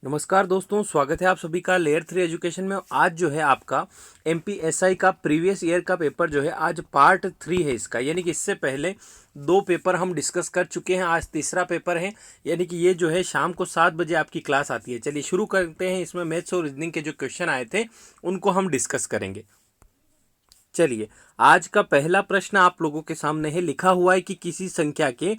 नमस्कार दोस्तों, स्वागत है आप सभी का लेयर 3 एजुकेशन में। आज जो है आपका एमपीएसआई का प्रीवियस ईयर का पेपर जो है आज पार्ट 3 है इसका, यानी कि इससे पहले 2 पेपर हम डिस्कस कर चुके हैं। आज तीसरा पेपर है, यानी कि ये जो है शाम को 7 बजे आपकी क्लास आती है। चलिए शुरू करते हैं। इसमें मैथ्स और रीजनिंग के जो क्वेश्चन आए थे उनको हम डिस्कस करेंगे। चलिए, आज का पहला प्रश्न आप लोगों के सामने है। लिखा हुआ है कि किसी संख्या के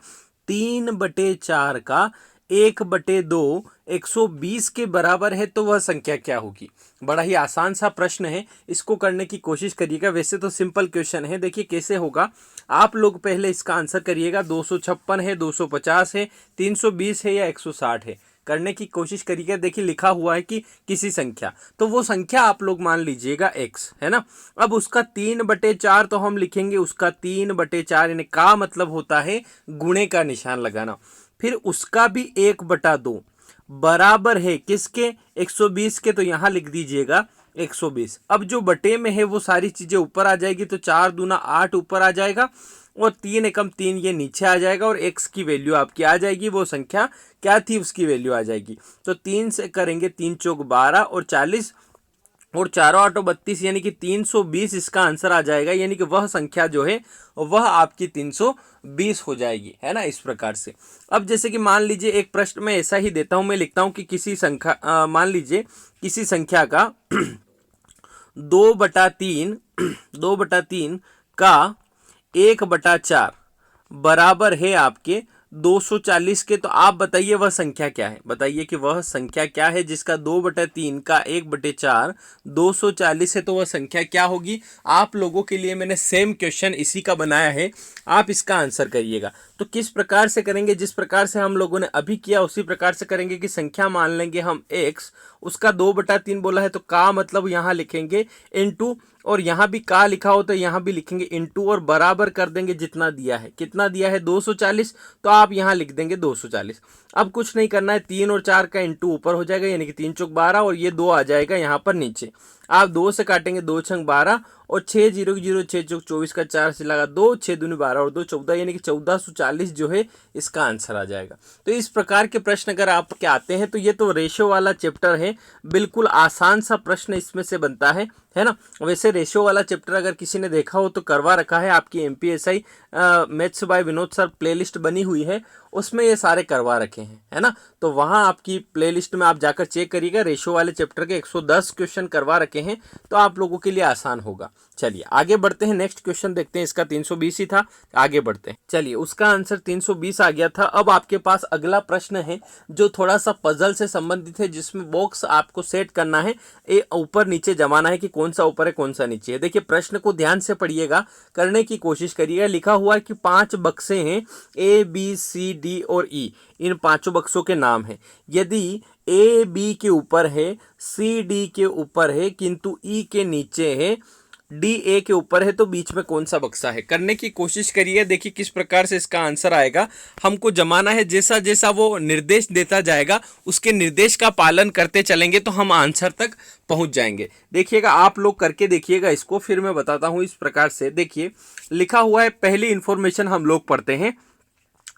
3/4 का 1/2 120 के बराबर है तो वह संख्या क्या होगी। बड़ा ही आसान सा प्रश्न है, इसको करने की कोशिश करिएगा। वैसे तो सिंपल क्वेश्चन है। देखिए कैसे होगा, आप लोग पहले इसका आंसर करिएगा। 256 है, 250 है, 320 है या 160 है, करने की कोशिश करिएगा। देखिए लिखा हुआ है कि किसी संख्या, तो वो संख्या आप लोग मान लीजिएगा x है ना। अब उसका 3/4 तो हम लिखेंगे उसका 3/4, यानी का मतलब होता है गुणे का निशान लगाना। फिर उसका भी 1/2 बराबर है किसके, 120 के, तो यहां लिख दीजिएगा 120। अब जो बटे में है वो सारी चीजें ऊपर आ जाएगी, तो 4 दूना 8 ऊपर आ जाएगा और 3 एकम 3 ये नीचे आ जाएगा और x की वैल्यू आपकी आ जाएगी। वो संख्या क्या थी उसकी वैल्यू आ जाएगी। तो 3 से करेंगे, 3 चौक 12 और 40 और 4 8 32, यानी कि 320 इसका आंसर आ जाएगा। यानी कि वह संख्या जो है वह आपकी 320 हो जाएगी, है ना, इस प्रकार से। अब जैसे कि मान लीजिए एक प्रश्न में ऐसा ही देता हूं, मैं लिखता हूं कि किसी संख्या मान लीजिए किसी संख्या का 2/3 2/3 का 1/4 बराबर है आपके 240 के। तो आप बताइए वह संख्या क्या है। बताइए कि वह संख्या क्या है जिसका 2/3 का 1/4 240 है, तो वह संख्या क्या होगी। आप लोगों के लिए मैंने सेम क्वेश्चन इसी का बनाया है, आप इसका आंसर करिएगा। तो किस प्रकार से करेंगे, जिस प्रकार से हम लोगों ने अभी किया उसी प्रकार से करेंगे कि संख्या मान लेंगे हम x, उसका 2/3 बोला है तो का मतलब यहाँ लिखेंगे इनटू, और यहाँ भी का लिखा हो तो यहाँ भी लिखेंगे इनटू, और बराबर कर देंगे जितना दिया है। कितना दिया है 240, तो आप यहाँ लिख देंगे 240। अब कुछ नहीं करना है, 3 और 4 का इंटू ऊपर हो जाएगा, यानी कि 3 चौक 12 और ये 2 आ जाएगा यहाँ पर नीचे। आप 2 से काटेंगे, 2 छंग 12 और 6 0 0 6 चौक 24 का 4 से लगा 2, 6 दूनी 12 और 2 14, यानी कि 1440 जो है इसका आंसर आ जाएगा। तो इस प्रकार के प्रश्न अगर आपके आते हैं तो ये तो रेशियो वाला चैप्टर है, बिल्कुल आसान सा प्रश्न इसमें से बनता है ना। वैसे रेशियो वाला चैप्टर अगर किसी ने देखा हो तो करवा रखा है, आपकी MPSI maths by Vinod sir playlist बनी हुई है, उसमें ये सारे करवा रखे हैं, है ना। तो वहां आपकी प्लेलिस्ट में आप जाकर चेक करिएगा, रेशियो वाले चैप्टर के 110 क्वेश्चन करवा रखे हैं, तो आप लोगों के लिए आसान होगा। चलिए आगे बढ़ते हैं, नेक्स्ट क्वेश्चन देखते हैं। इसका 320 ही था, आगे बढ़ते हैं। चलिए उसका आंसर 320 आ गया था। अब आपके पास अगला प्रश्न है जो थोड़ा सा पजल से संबंधित है, जिसमें बॉक्स आपको सेट करना है, ऊपर नीचे जमाना है कि कौन सा ऊपर है कौन सा नीचे है। देखिए प्रश्न को ध्यान से पढ़िएगा, करने की कोशिश करिएगा। लिखा हुआ है कि 5 बक्से हैं, ए बी सी डी और ई, इन 5 बक्सों के नाम है। यदि ए बी के ऊपर है, सी डी के ऊपर है, किंतु ई के नीचे है, डी ए के ऊपर है, तो बीच में कौन सा बक्सा है। करने की कोशिश करिए। देखिए किस प्रकार से इसका आंसर आएगा, हमको जमाना है। जैसा जैसा वो निर्देश देता जाएगा उसके निर्देश का पालन करते चलेंगे तो हम आंसर तक पहुंच जाएंगे। देखिएगा, आप लोग करके देखिएगा इसको, फिर मैं बताता हूं। इस प्रकार से देखिए लिखा हुआ है, पहली इंफॉर्मेशन हम लोग पढ़ते हैं।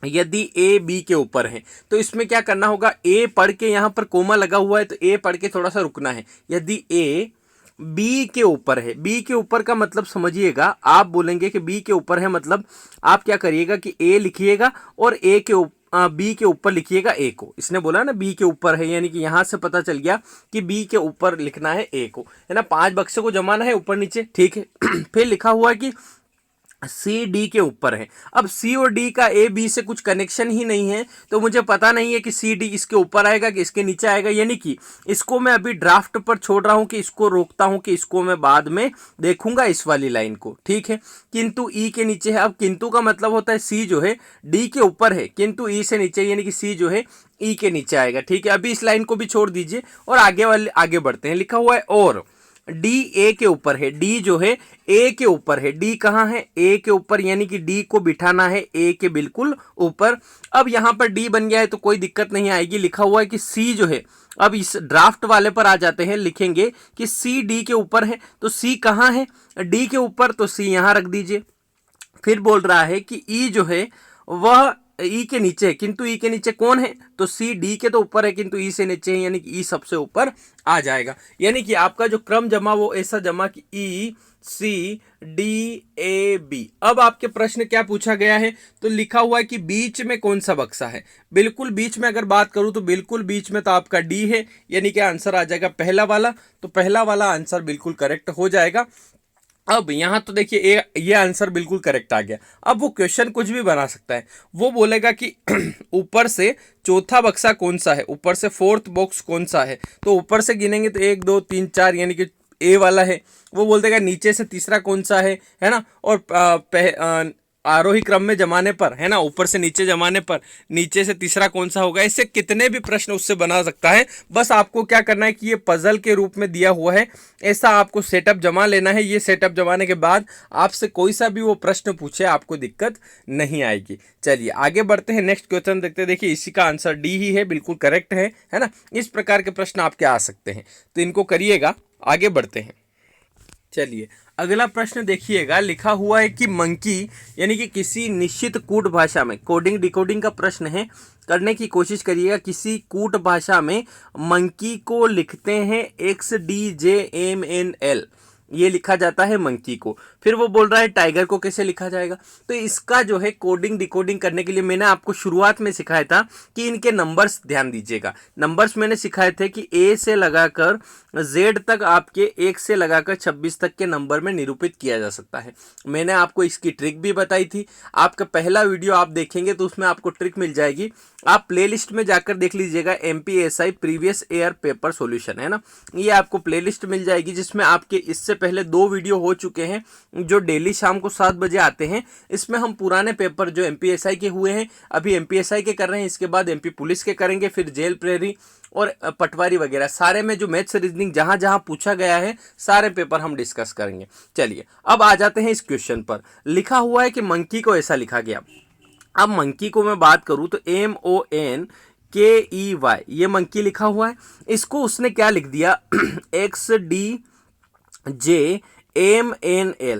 यदि ए बी के ऊपर है तो इसमें क्या करना होगा, ए पढ़ के यहाँ पर कोमा लगा हुआ है तो ए पढ़ के थोड़ा सा रुकना है। यदि ए बी के ऊपर है, बी के ऊपर का मतलब समझिएगा, आप बोलेंगे कि बी के ऊपर है, मतलब आप क्या करिएगा कि ए लिखिएगा और ए के बी के ऊपर लिखिएगा ए को। इसने बोला ना बी के ऊपर है, यानी कि यहां से पता चल गया कि बी के ऊपर लिखना है ए को, है ना। 5 बक्से को जमाना है ऊपर नीचे, ठीक है। फिर लिखा हुआ है कि सी डी के ऊपर है। अब सी और डी का ए बी से कुछ कनेक्शन ही नहीं है, तो मुझे पता नहीं है कि सी डी इसके ऊपर आएगा कि इसके नीचे आएगा, यानी कि इसको मैं अभी ड्राफ्ट पर छोड़ रहा हूं कि इसको रोकता हूं कि इसको मैं बाद में देखूंगा इस वाली लाइन को, ठीक है। किंतु ई के नीचे है। अब किंतु का मतलब होता है सी जो है डी के ऊपर है किंतु ई से नीचे, यानी कि सी जो है ई के नीचे आएगा, ठीक है। अभी इस लाइन को भी छोड़ दीजिए और आगे बढ़ते हैं। लिखा हुआ है और डी ए के ऊपर है, डी जो है ए के ऊपर है। डी कहाँ है, ए के ऊपर, यानी कि डी को बिठाना है ए के बिल्कुल ऊपर। अब यहां पर डी बन गया है तो कोई दिक्कत नहीं आएगी। लिखा हुआ है कि सी जो है, अब इस ड्राफ्ट वाले पर आ जाते हैं, लिखेंगे कि सी डी के ऊपर है, तो सी कहाँ है, डी के ऊपर, तो सी यहां रख दीजिए। फिर बोल रहा है कि ई जो है वह ई के नीचे है, किंतु ई के नीचे कौन है, तो सी डी के तो ऊपर है किंतु ई से नीचे है, यानी कि ई सबसे ऊपर आ जाएगा। यानी कि आपका जो क्रम जमा वो ऐसा जमा कि ई सी डी ए बी। अब आपके प्रश्न क्या पूछा गया है, तो लिखा हुआ है कि बीच में कौन सा बक्सा है। बिल्कुल बीच में अगर बात करूं तो बिल्कुल बीच में तो आपका डी है, यानी कि आंसर आ जाएगा पहला वाला। तो पहला वाला आंसर बिल्कुल करेक्ट हो जाएगा। अब यहाँ तो देखिए ये आंसर बिल्कुल करेक्ट आ गया। अब वो क्वेश्चन कुछ भी बना सकता है, वो बोलेगा कि ऊपर से चौथा बक्सा कौन सा है, ऊपर से फोर्थ बॉक्स कौन सा है। तो ऊपर से गिनेंगे तो 1 2 3 4, यानी कि ए वाला है। वो बोल देगा नीचे से तीसरा कौन सा है ना। और आरोही क्रम में जमाने पर, है ना, ऊपर से नीचे जमाने पर नीचे से तीसरा कौन सा होगा। इससे कितने भी प्रश्न उससे बना सकता है। बस आपको क्या करना है कि ये पजल के रूप में दिया हुआ है, ऐसा आपको सेटअप जमा लेना है। ये सेटअप जमाने के बाद आपसे कोई सा भी वो प्रश्न पूछे आपको दिक्कत नहीं आएगी। चलिए आगे बढ़ते हैं, नेक्स्ट क्वेश्चन देखते हैं। देखिए इसी का आंसर डी ही है, बिल्कुल करेक्ट है ना। इस प्रकार के प्रश्न आपके आ सकते हैं, तो इनको करिएगा। आगे बढ़ते हैं। चलिए अगला प्रश्न देखिएगा, लिखा हुआ है कि मंकी, यानी कि किसी निश्चित कूट भाषा में, कोडिंग डिकोडिंग का प्रश्न है, करने की कोशिश करिएगा। किसी कूट भाषा में मंकी को लिखते हैं XDJMNL, ये लिखा जाता है मंकी को। फिर वो बोल रहा है टाइगर को कैसे लिखा जाएगा। तो इसका जो है कोडिंग डिकोडिंग करने के लिए मैंने आपको शुरुआत में सिखाया था कि इनके नंबर्स ध्यान दीजिएगा। नंबर्स मैंने सिखाए थे कि ए से लगाकर जेड तक आपके 1 से लगाकर 26 तक के नंबर में निरूपित किया जा सकता है। मैंने आपको इसकी ट्रिक भी बताई थी। आपका पहला वीडियो आप देखेंगे तो उसमें आपको ट्रिक मिल जाएगी। आप प्लेलिस्ट में जाकर देख लीजिएगा, MPSI previous year paper solution, है ना। ये आपको प्लेलिस्ट मिल जाएगी जिसमें आपके इससे पहले 2 वीडियो हो चुके हैं जो डेली शाम को 7 बजे आते हैं। इसमें हम पुराने पेपर जो MPSI के हुए हैं, अभी MPSI के कर रहे हैं, इसके बाद MP पुलिस के करेंगे, फिर जेल प्रहरी और पटवारी वगैरह सारे में जो मैथ्स रीजनिंग जहां जहां पूछा गया है सारे पेपर हम डिस्कस करेंगे। चलिए अब आ जाते हैं इस क्वेश्चन पर। लिखा हुआ है कि मंकी को ऐसा लिखा गया। अब मंकी को मैं बात करूं तो MONKEY, ये मंकी लिखा हुआ है। इसको उसने क्या लिख दिया XDJMNL।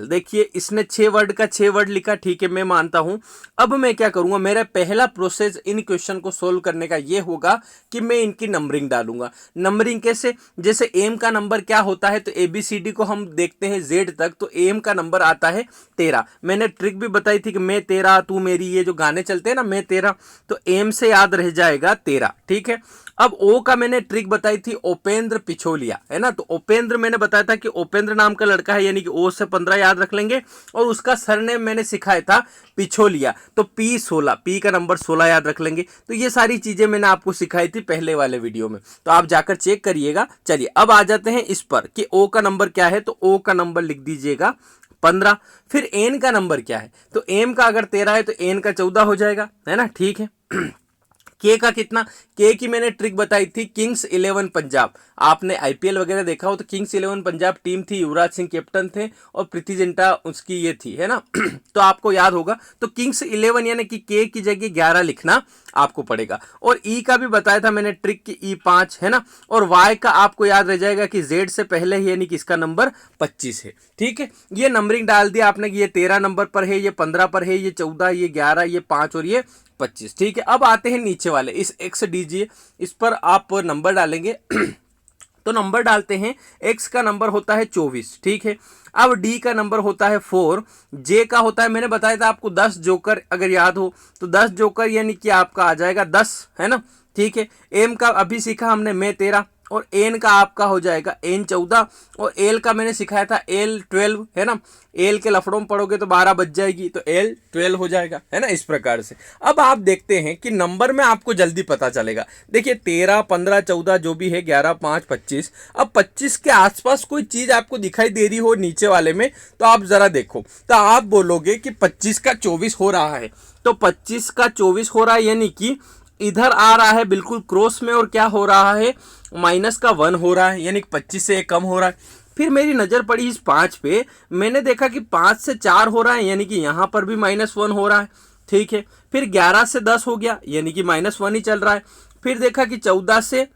देखिए इसने 6 वर्ड का 6 वर्ड लिखा, ठीक है मैं मानता हूं। अब मैं क्या करूंगा, मेरा पहला प्रोसेस इन क्वेश्चन को सोल्व करने का ये होगा कि मैं इनकी नंबरिंग डालूंगा। नंबरिंग कैसे, जैसे एम का नंबर क्या होता है, तो ABCD को हम देखते हैं Z तक, तो एम का नंबर आता है 13। मैंने ट्रिक भी बताई थी कि मैं तेरा तू मेरी, ये जो गाने चलते हैं ना, मैं तेरा, तो एम से याद रह जाएगा 13, ठीक है। अब ओ का मैंने ट्रिक बताई थी, उपेंद्र पिछोलिया, है ना। तो उपेंद्र मैंने बताया था कि उपेंद्र नाम का लड़का है, यानी कि ओ से 15 याद रख लेंगे। और उसका सरनेम मैंने सिखाया था पिछोलिया, तो P16, पी का नंबर 16 याद रख लेंगे। तो ये सारी चीजें मैंने आपको सिखाई थी पहले वाले वीडियो में, तो आप जाकर चेक करिएगा। चलिए अब आ जाते हैं इस पर कि ओ का नंबर क्या है। तो ओ का नंबर लिख दीजिएगा 15। फिर एन का नंबर क्या है, तो एम का अगर 13 है तो एन का 14 हो जाएगा, है ना, ठीक है। के का कितना, के की मैंने ट्रिक बताई थी, किंग्स 11 पंजाब। आपने IPL वगैरह देखा हो तो किंग्स 11 पंजाब टीम थी, युवराज सिंह कैप्टन थे और प्रीति जिंटा उसकी ये थी, है ना। तो आपको याद होगा, तो किंग्स 11 यानी कि के की जगह 11 लिखना आपको पड़ेगा। और ई का भी बताया था मैंने ट्रिक की, E5, है ना। और वाई का आपको याद रह जाएगा कि जेड से पहले ही, यानी कि इसका नंबर 25 है, ठीक है। ये नंबरिंग डाल दिया आपने कि ये 13 नंबर पर है, ये 15 पर है, ये 14, ये 11, ये 5 और ये 25, ठीक है। अब आते हैं नीचे वाले इस XDJ, इस पर आप नंबर डालेंगे। तो नंबर डालते हैं, X का नंबर होता है 24, ठीक है। अब D का नंबर होता है 4, J का होता है, मैंने बताया था आपको 10 जोकर, अगर याद हो तो 10 जोकर यानी कि आपका आ जाएगा 10, है ना, ठीक है। M का अभी सीखा हमने, मैं 13, और एन का आपका हो जाएगा N 14, और एल का मैंने सिखाया था L 12, है ना। एल के लफड़ों में पढ़ोगे तो 12 बच जाएगी, तो L 12 हो जाएगा, है ना, इस प्रकार से। अब आप देखते हैं कि नंबर में आपको जल्दी पता चलेगा। देखिए 13, 15, 14 जो भी है, 11, 5, 25। अब 25 के आसपास कोई चीज आपको दिखाई दे रही हो नीचे वाले में, तो आप जरा देखो, तो आप बोलोगे कि 25 का 24 हो रहा है। तो 25 का 24 हो रहा है, यानी कि इधर आ रहा है बिल्कुल क्रॉस में, और क्या हो रहा है, माइनस का 1 हो रहा है, यानी 25 से कम हो रहा है। फिर मेरी नज़र पड़ी इस 5 पे, मैंने देखा कि 5 से 4 हो रहा है, यानी कि यहाँ पर भी -1 हो रहा है, ठीक है। फिर 11 से 10 हो गया, यानी कि -1 ही चल रहा है। फिर देखा कि 14 से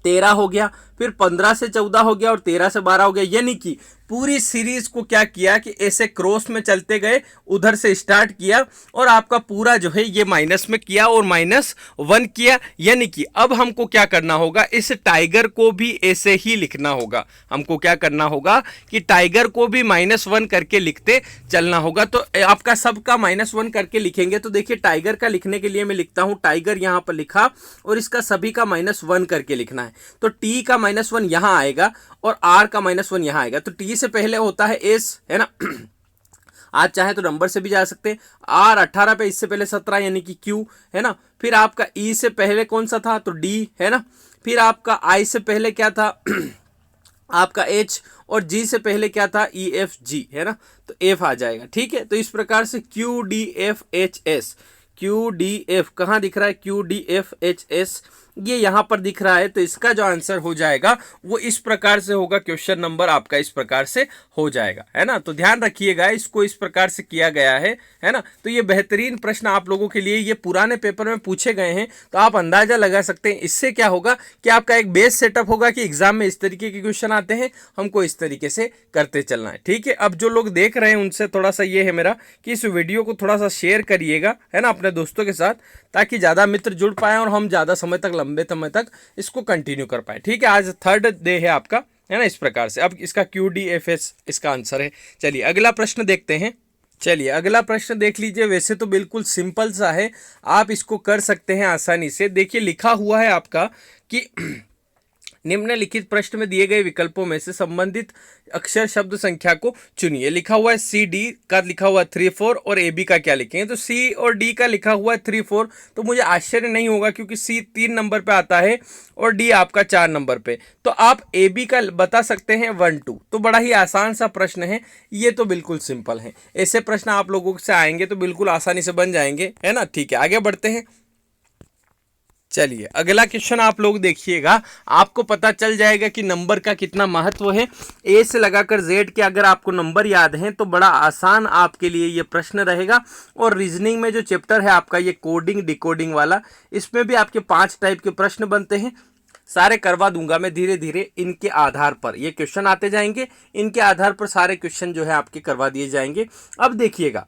13 हो गया, फिर 15 से 14 हो गया और 13 से 12 हो गया, यानी कि पूरी सीरीज को क्या किया कि ऐसे क्रॉस में चलते गए, उधर से स्टार्ट किया और आपका पूरा जो है ये माइनस में किया और -1 किया। यानी कि अब हमको क्या करना होगा, इस टाइगर को भी ऐसे ही लिखना होगा। हमको क्या करना होगा कि टाइगर को भी -1 करके लिखते चलना होगा। तो आपका सबका -1 करके लिखेंगे तो देखिए टाइगर का लिखने के लिए मैं लिखता हूं, टाइगर यहां पर लिखा और इसका सभी का -1 करके लिखना है। तो टी का -1 यहां आएगा और आर का -1 यहां आएगा। तो टी से पहले होता है एस, है ना। आज चाहे तो नंबर से भी जा सकते हैं। आर 18 पे, इससे पहले 17 यानी कि क्यू, है ना। फिर आपका ई से पहले कौन सा था, तो डी, है ना। फिर आपका आई से पहले क्या था आपका एच, और जी से पहले क्या था, ई एफ जी, है ना। तो एफ आ जाएगा, ठीक है। तो इस प्रकार से Q D F H S, Q D F कहाँ दिख रहा है, Q D F H S ये यहां पर दिख रहा है। तो इसका जो आंसर हो जाएगा वो इस प्रकार से होगा, क्वेश्चन नंबर आपका इस प्रकार से हो जाएगा, है ना। तो ध्यान रखिएगा, इसको इस प्रकार से किया गया है ना। तो ये बेहतरीन प्रश्न आप लोगों के लिए ये पुराने पेपर में पूछे गए हैं, तो आप अंदाजा लगा सकते हैं। इससे क्या होगा कि आपका एक बेस सेटअप होगा कि एग्जाम में इस तरीके के क्वेश्चन आते हैं, हमको इस तरीके से करते चलना है, ठीक है। अब जो लोग देख रहे हैं उनसे थोड़ा सा ये है मेरा कि इस वीडियो को थोड़ा सा शेयर करिएगा, है ना, अपने दोस्तों के साथ, ताकि ज़्यादा मित्र जुड़ पाए और हम ज़्यादा समय तक, लंबे समय तक इसको कंटिन्यू कर पाए, ठीक है। आज 3rd डे है आपका, है ना, इस प्रकार से। अब इसका क्यू डी एफ एस इसका आंसर है। चलिए अगला प्रश्न देखते हैं। चलिए अगला प्रश्न देख लीजिए। वैसे तो बिल्कुल सिंपल सा है, आप इसको कर सकते हैं आसानी से। देखिए लिखा हुआ है आपका कि निम्नलिखित प्रश्न में दिए गए विकल्पों में से संबंधित अक्षर शब्द संख्या को चुनिए। लिखा हुआ है सी डी का, लिखा हुआ है 3 4 और ए बी का क्या लिखेंगे। तो सी और डी का लिखा हुआ है 3 4, तो मुझे आश्चर्य नहीं होगा क्योंकि सी 3 नंबर पे आता है और डी आपका 4 नंबर पे। तो आप ए बी का बता सकते हैं 1 2। तो बड़ा ही आसान सा प्रश्न है ये, तो बिल्कुल सिंपल है। ऐसे प्रश्न आप लोगों से आएंगे तो बिल्कुल आसानी से बन जाएंगे, है ना। ठीक है, आगे बढ़ते हैं। चलिए अगला क्वेश्चन आप लोग देखिएगा, आपको पता चल जाएगा कि नंबर का कितना महत्व है। ए से लगाकर जेड के अगर आपको नंबर याद हैं तो बड़ा आसान आपके लिए ये प्रश्न रहेगा। और रीजनिंग में जो चैप्टर है आपका ये कोडिंग डिकोडिंग वाला, इसमें भी आपके 5 टाइप के प्रश्न बनते हैं। सारे करवा दूंगा मैं धीरे धीरे, इनके आधार पर ये क्वेश्चन आते जाएंगे, इनके आधार पर सारे क्वेश्चन जो है आपके करवा दिए जाएंगे। अब देखिएगा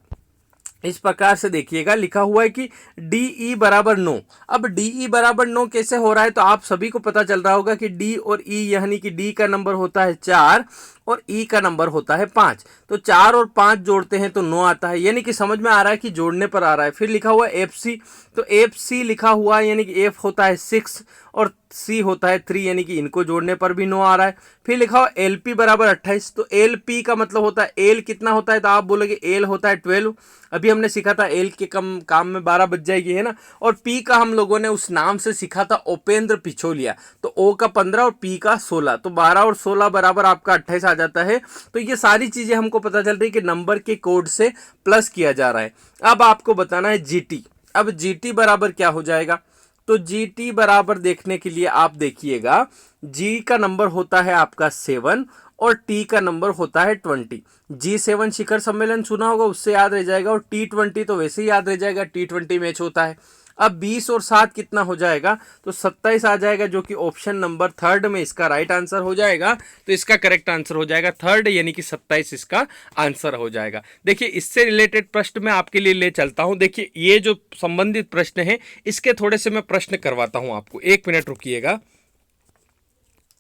इस प्रकार से, देखिएगा लिखा हुआ है कि डी ई बराबर 9। अब डी ई बराबर 9 कैसे हो रहा है, तो आप सभी को पता चल रहा होगा कि डी और ई, यानी कि डी का नंबर होता है 4 और ई का नंबर होता है 5। तो 4 और 5 जोड़ते हैं तो 9 आता है, यानी कि समझ में आ रहा है कि जोड़ने पर आ रहा है। फिर लिखा हुआ है एफ सी, तो एफ सी लिखा हुआ है, यानी कि एफ होता है 6 और सी होता है 3, यानी कि इनको जोड़ने पर भी 9 आ रहा है। फिर लिखा हुआ एल पी बराबर 28, तो एल पी का मतलब होता है एल कितना होता है, तो आप बोलोगे एल होता है 12। अभी हमने सीखा था एल के कम काम में 12 बज जाएगी, है ना। और पी का हम लोगों ने उस नाम से सीखा था उपेंद्र पिछोलिया, तो ओ का 15 और पी का 16, तो 12 और 16 बराबर आपका 28 आ जाता है। तो ये सारी चीजें हमको पता चल रही है कि नंबर के कोड से प्लस किया जा रहा है। अब आपको बताना है जीटी। अब जीटी बराबर क्या हो जाएगा, तो जीटी बराबर देखने के लिए आप देखिएगा, जी का नंबर होता है आपका 7 और टी का नंबर होता है 20। G7 शिखर सम्मेलन सुना होगा, उससे याद रह जाएगा, और T20 तो वैसे ही याद रह जाएगा, T20 मैच होता है। अब 20 और 7 कितना हो जाएगा, तो 27 आ जाएगा, जो कि ऑप्शन नंबर 3rd में इसका राइट आंसर हो जाएगा। तो इसका करेक्ट आंसर हो जाएगा 3rd, यानी कि 27 इसका आंसर हो जाएगा। देखिए इससे रिलेटेड प्रश्न मैं आपके लिए ले चलता हूं। देखिए ये जो संबंधित प्रश्न है इसके थोड़े से मैं प्रश्न करवाता हूं आपको, 1 मिनट रुकिएगा।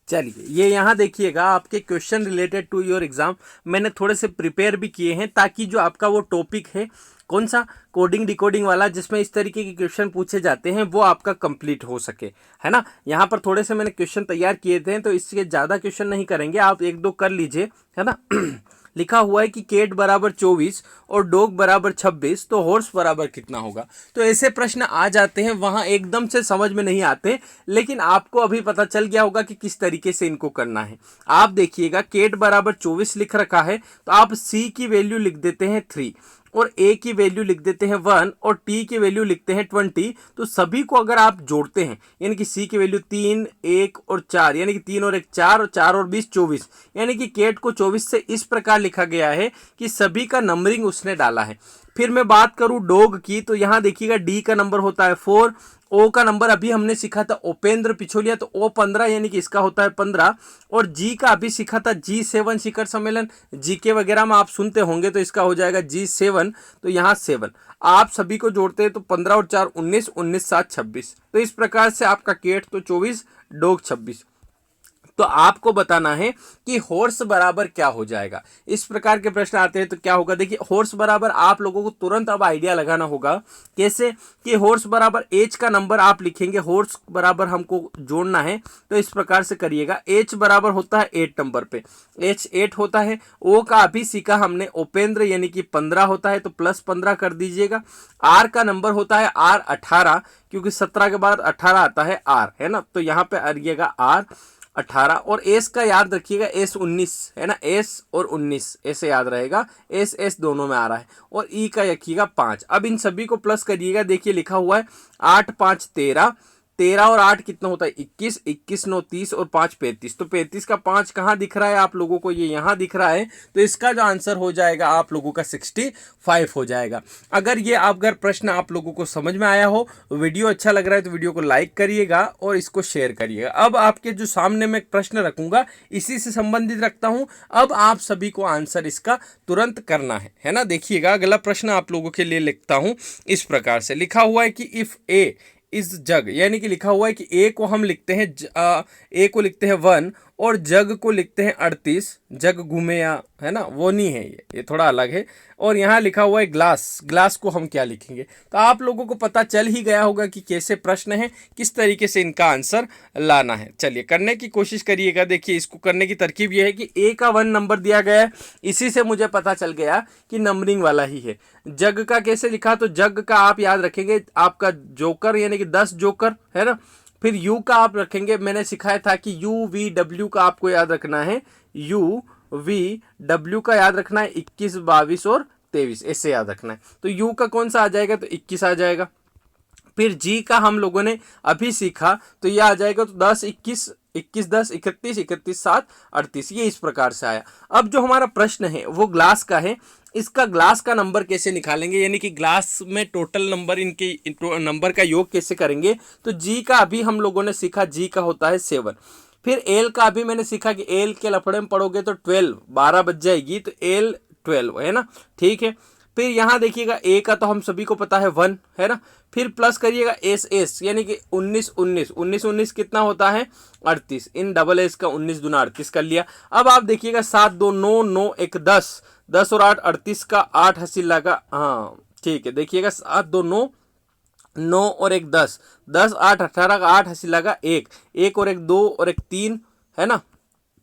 चलिए ये यहाँ देखिएगा, आपके question related to your exam मैंने थोड़े से प्रिपेयर भी किए हैं, ताकि जो आपका वो टॉपिक है कौन सा, कोडिंग डिकोडिंग वाला, जिसमें इस तरीके के क्वेश्चन पूछे जाते हैं, वो आपका कंप्लीट हो सके, है ना। यहाँ पर थोड़े से मैंने क्वेश्चन तैयार किए थे, तो इससे ज़्यादा क्वेश्चन नहीं करेंगे, आप 1-2 कर लीजिए, है ना। लिखा हुआ है कि केट बराबर 24 और डॉग बराबर 26, तो हॉर्स बराबर कितना होगा। तो ऐसे प्रश्न आ जाते हैं, वहां एकदम से समझ में नहीं आते, लेकिन आपको अभी पता चल गया होगा कि किस तरीके से इनको करना है। आप देखिएगा केट बराबर 24 लिख रखा है, तो आप सी की वैल्यू लिख देते हैं 3 और ए की वैल्यू लिख देते हैं 1 और टी की वैल्यू लिखते हैं 20। तो सभी को अगर आप जोड़ते हैं, यानी कि सी की वैल्यू 3, 1 और 4, यानी कि 3 और 1 4 और 4 और 20 24, यानी कि केट को 24 से इस प्रकार लिखा गया है कि सभी का नंबरिंग उसने डाला है। फिर मैं बात करूं डॉग की, तो यहां देखिएगा डी का नंबर होता है 4 ओ का नंबर अभी हमने सीखा था उपेंद्र पिछोलिया, तो ओ 15 यानी कि इसका होता है 15। और जी का अभी सीखा था G7 शिखर सम्मेलन, जीके वगैरह में आप सुनते होंगे, तो इसका हो जाएगा G7, तो यहाँ 7 आप सभी को जोड़ते हैं तो 15 और 4 19, 19 7 26, तो इस प्रकार से आपका केट तो 24, डॉग 26। तो आपको बताना है कि हॉर्स बराबर क्या हो जाएगा। इस प्रकार के प्रश्न आते हैं तो क्या होगा, देखिए हॉर्स बराबर आप लोगों को तुरंत अब आइडिया लगाना होगा कैसे, कि हॉर्स बराबर एच का नंबर आप लिखेंगे, हॉर्स बराबर हमको जोड़ना है तो इस प्रकार से करिएगा। एच बराबर होता है 8 नंबर पे, एच 8 होता है। ओ का अभी सीखा हमने उपेंद्र यानी कि 15 होता है, तो प्लस 15 कर दीजिएगा। आर का नंबर होता है आर 18, क्योंकि 17 के बाद 18 आता है आर, है ना, तो यहाँ पे आइएगा आर 18। और एस का याद रखिएगा एस 19 है ना, एस और 19 ऐसे याद रहेगा, एस एस दोनों में आ रहा है। और ई का रखिएगा 5। अब इन सभी को प्लस करिएगा, देखिए लिखा हुआ है 8 5 13, 13 और 8 कितना होता है 21, 21 9 30 और 5 35, तो 35 का 5 कहाँ दिख रहा है आप लोगों को, ये यहाँ दिख रहा है, तो इसका जो आंसर हो जाएगा आप लोगों का 65 हो जाएगा। अगर प्रश्न आप लोगों को समझ में आया हो, वीडियो अच्छा लग रहा है तो वीडियो को लाइक करिएगा और इसको शेयर करिएगा। अब आपके जो सामने मैं प्रश्न रखूंगा इसी से संबंधित रखता हूं, अब आप सभी को आंसर इसका तुरंत करना है ना। देखिएगा अगला प्रश्न आप लोगों के लिए लिखता हूं, इस प्रकार से लिखा हुआ है कि इफ ए इस जग, यानी कि लिखा हुआ है कि ए को हम लिखते हैं ए को लिखते हैं 1 और जग को लिखते हैं 38, जग घूमे या, है ना, वो नहीं है, ये थोड़ा अलग है। और यहाँ लिखा हुआ है ग्लास, ग्लास को हम क्या लिखेंगे, तो आप लोगों को पता चल ही गया होगा कि कैसे प्रश्न है, किस तरीके से इनका आंसर लाना है। चलिए करने की कोशिश करिएगा। देखिए इसको करने की तरकीब ये है कि ए का 1 नंबर दिया गया है, इसी से मुझे पता चल गया कि नंबरिंग वाला ही है। जग का कैसे लिखा, तो जग का आप याद रखेंगे आपका जोकर यानी कि 10 जोकर, है ना। फिर यू का आप रखेंगे, मैंने सिखाया था कि यू वी डब्ल्यू का आपको याद रखना है, यू वी डब्ल्यू का याद रखना है 21 22 और 23, ऐसे याद रखना है। तो यू का कौन सा आ जाएगा, तो 21 आ जाएगा। फिर जी का हम लोगों ने अभी सीखा, तो ये आ जाएगा तो 10 21 21 10 31 31 7 38, ये इस प्रकार से आया। अब जो हमारा प्रश्न है वो ग्लास का है, इसका ग्लास का नंबर कैसे निकालेंगे, यानी कि ग्लास में टोटल नंबर इनके नंबर का योग कैसे करेंगे, तो जी का अभी हम लोगों ने सीखा, जी का होता है 7। फिर एल का अभी मैंने सीखा कि एल के लफड़े में पढ़ोगे तो 12 12 बज जाएगी, तो एल 12 है ना, ठीक है। फिर यहाँ देखिएगा ए का तो हम सभी को पता है 1, है ना। फिर प्लस करिएगा एस एस यानी कि 19 19 19 19 कितना होता है 38, इन डबल एस का 19 दूना 38 कर लिया। अब आप देखिएगा 7 2 9 9 1 10 10 और 8 38 का 8 हासिल लगा, हाँ ठीक है। देखिएगा 7 2 9 9 और 1 10 10 8 18 का 8 हासिल लगा 1 1 और 1 2 और 1 3, है ना,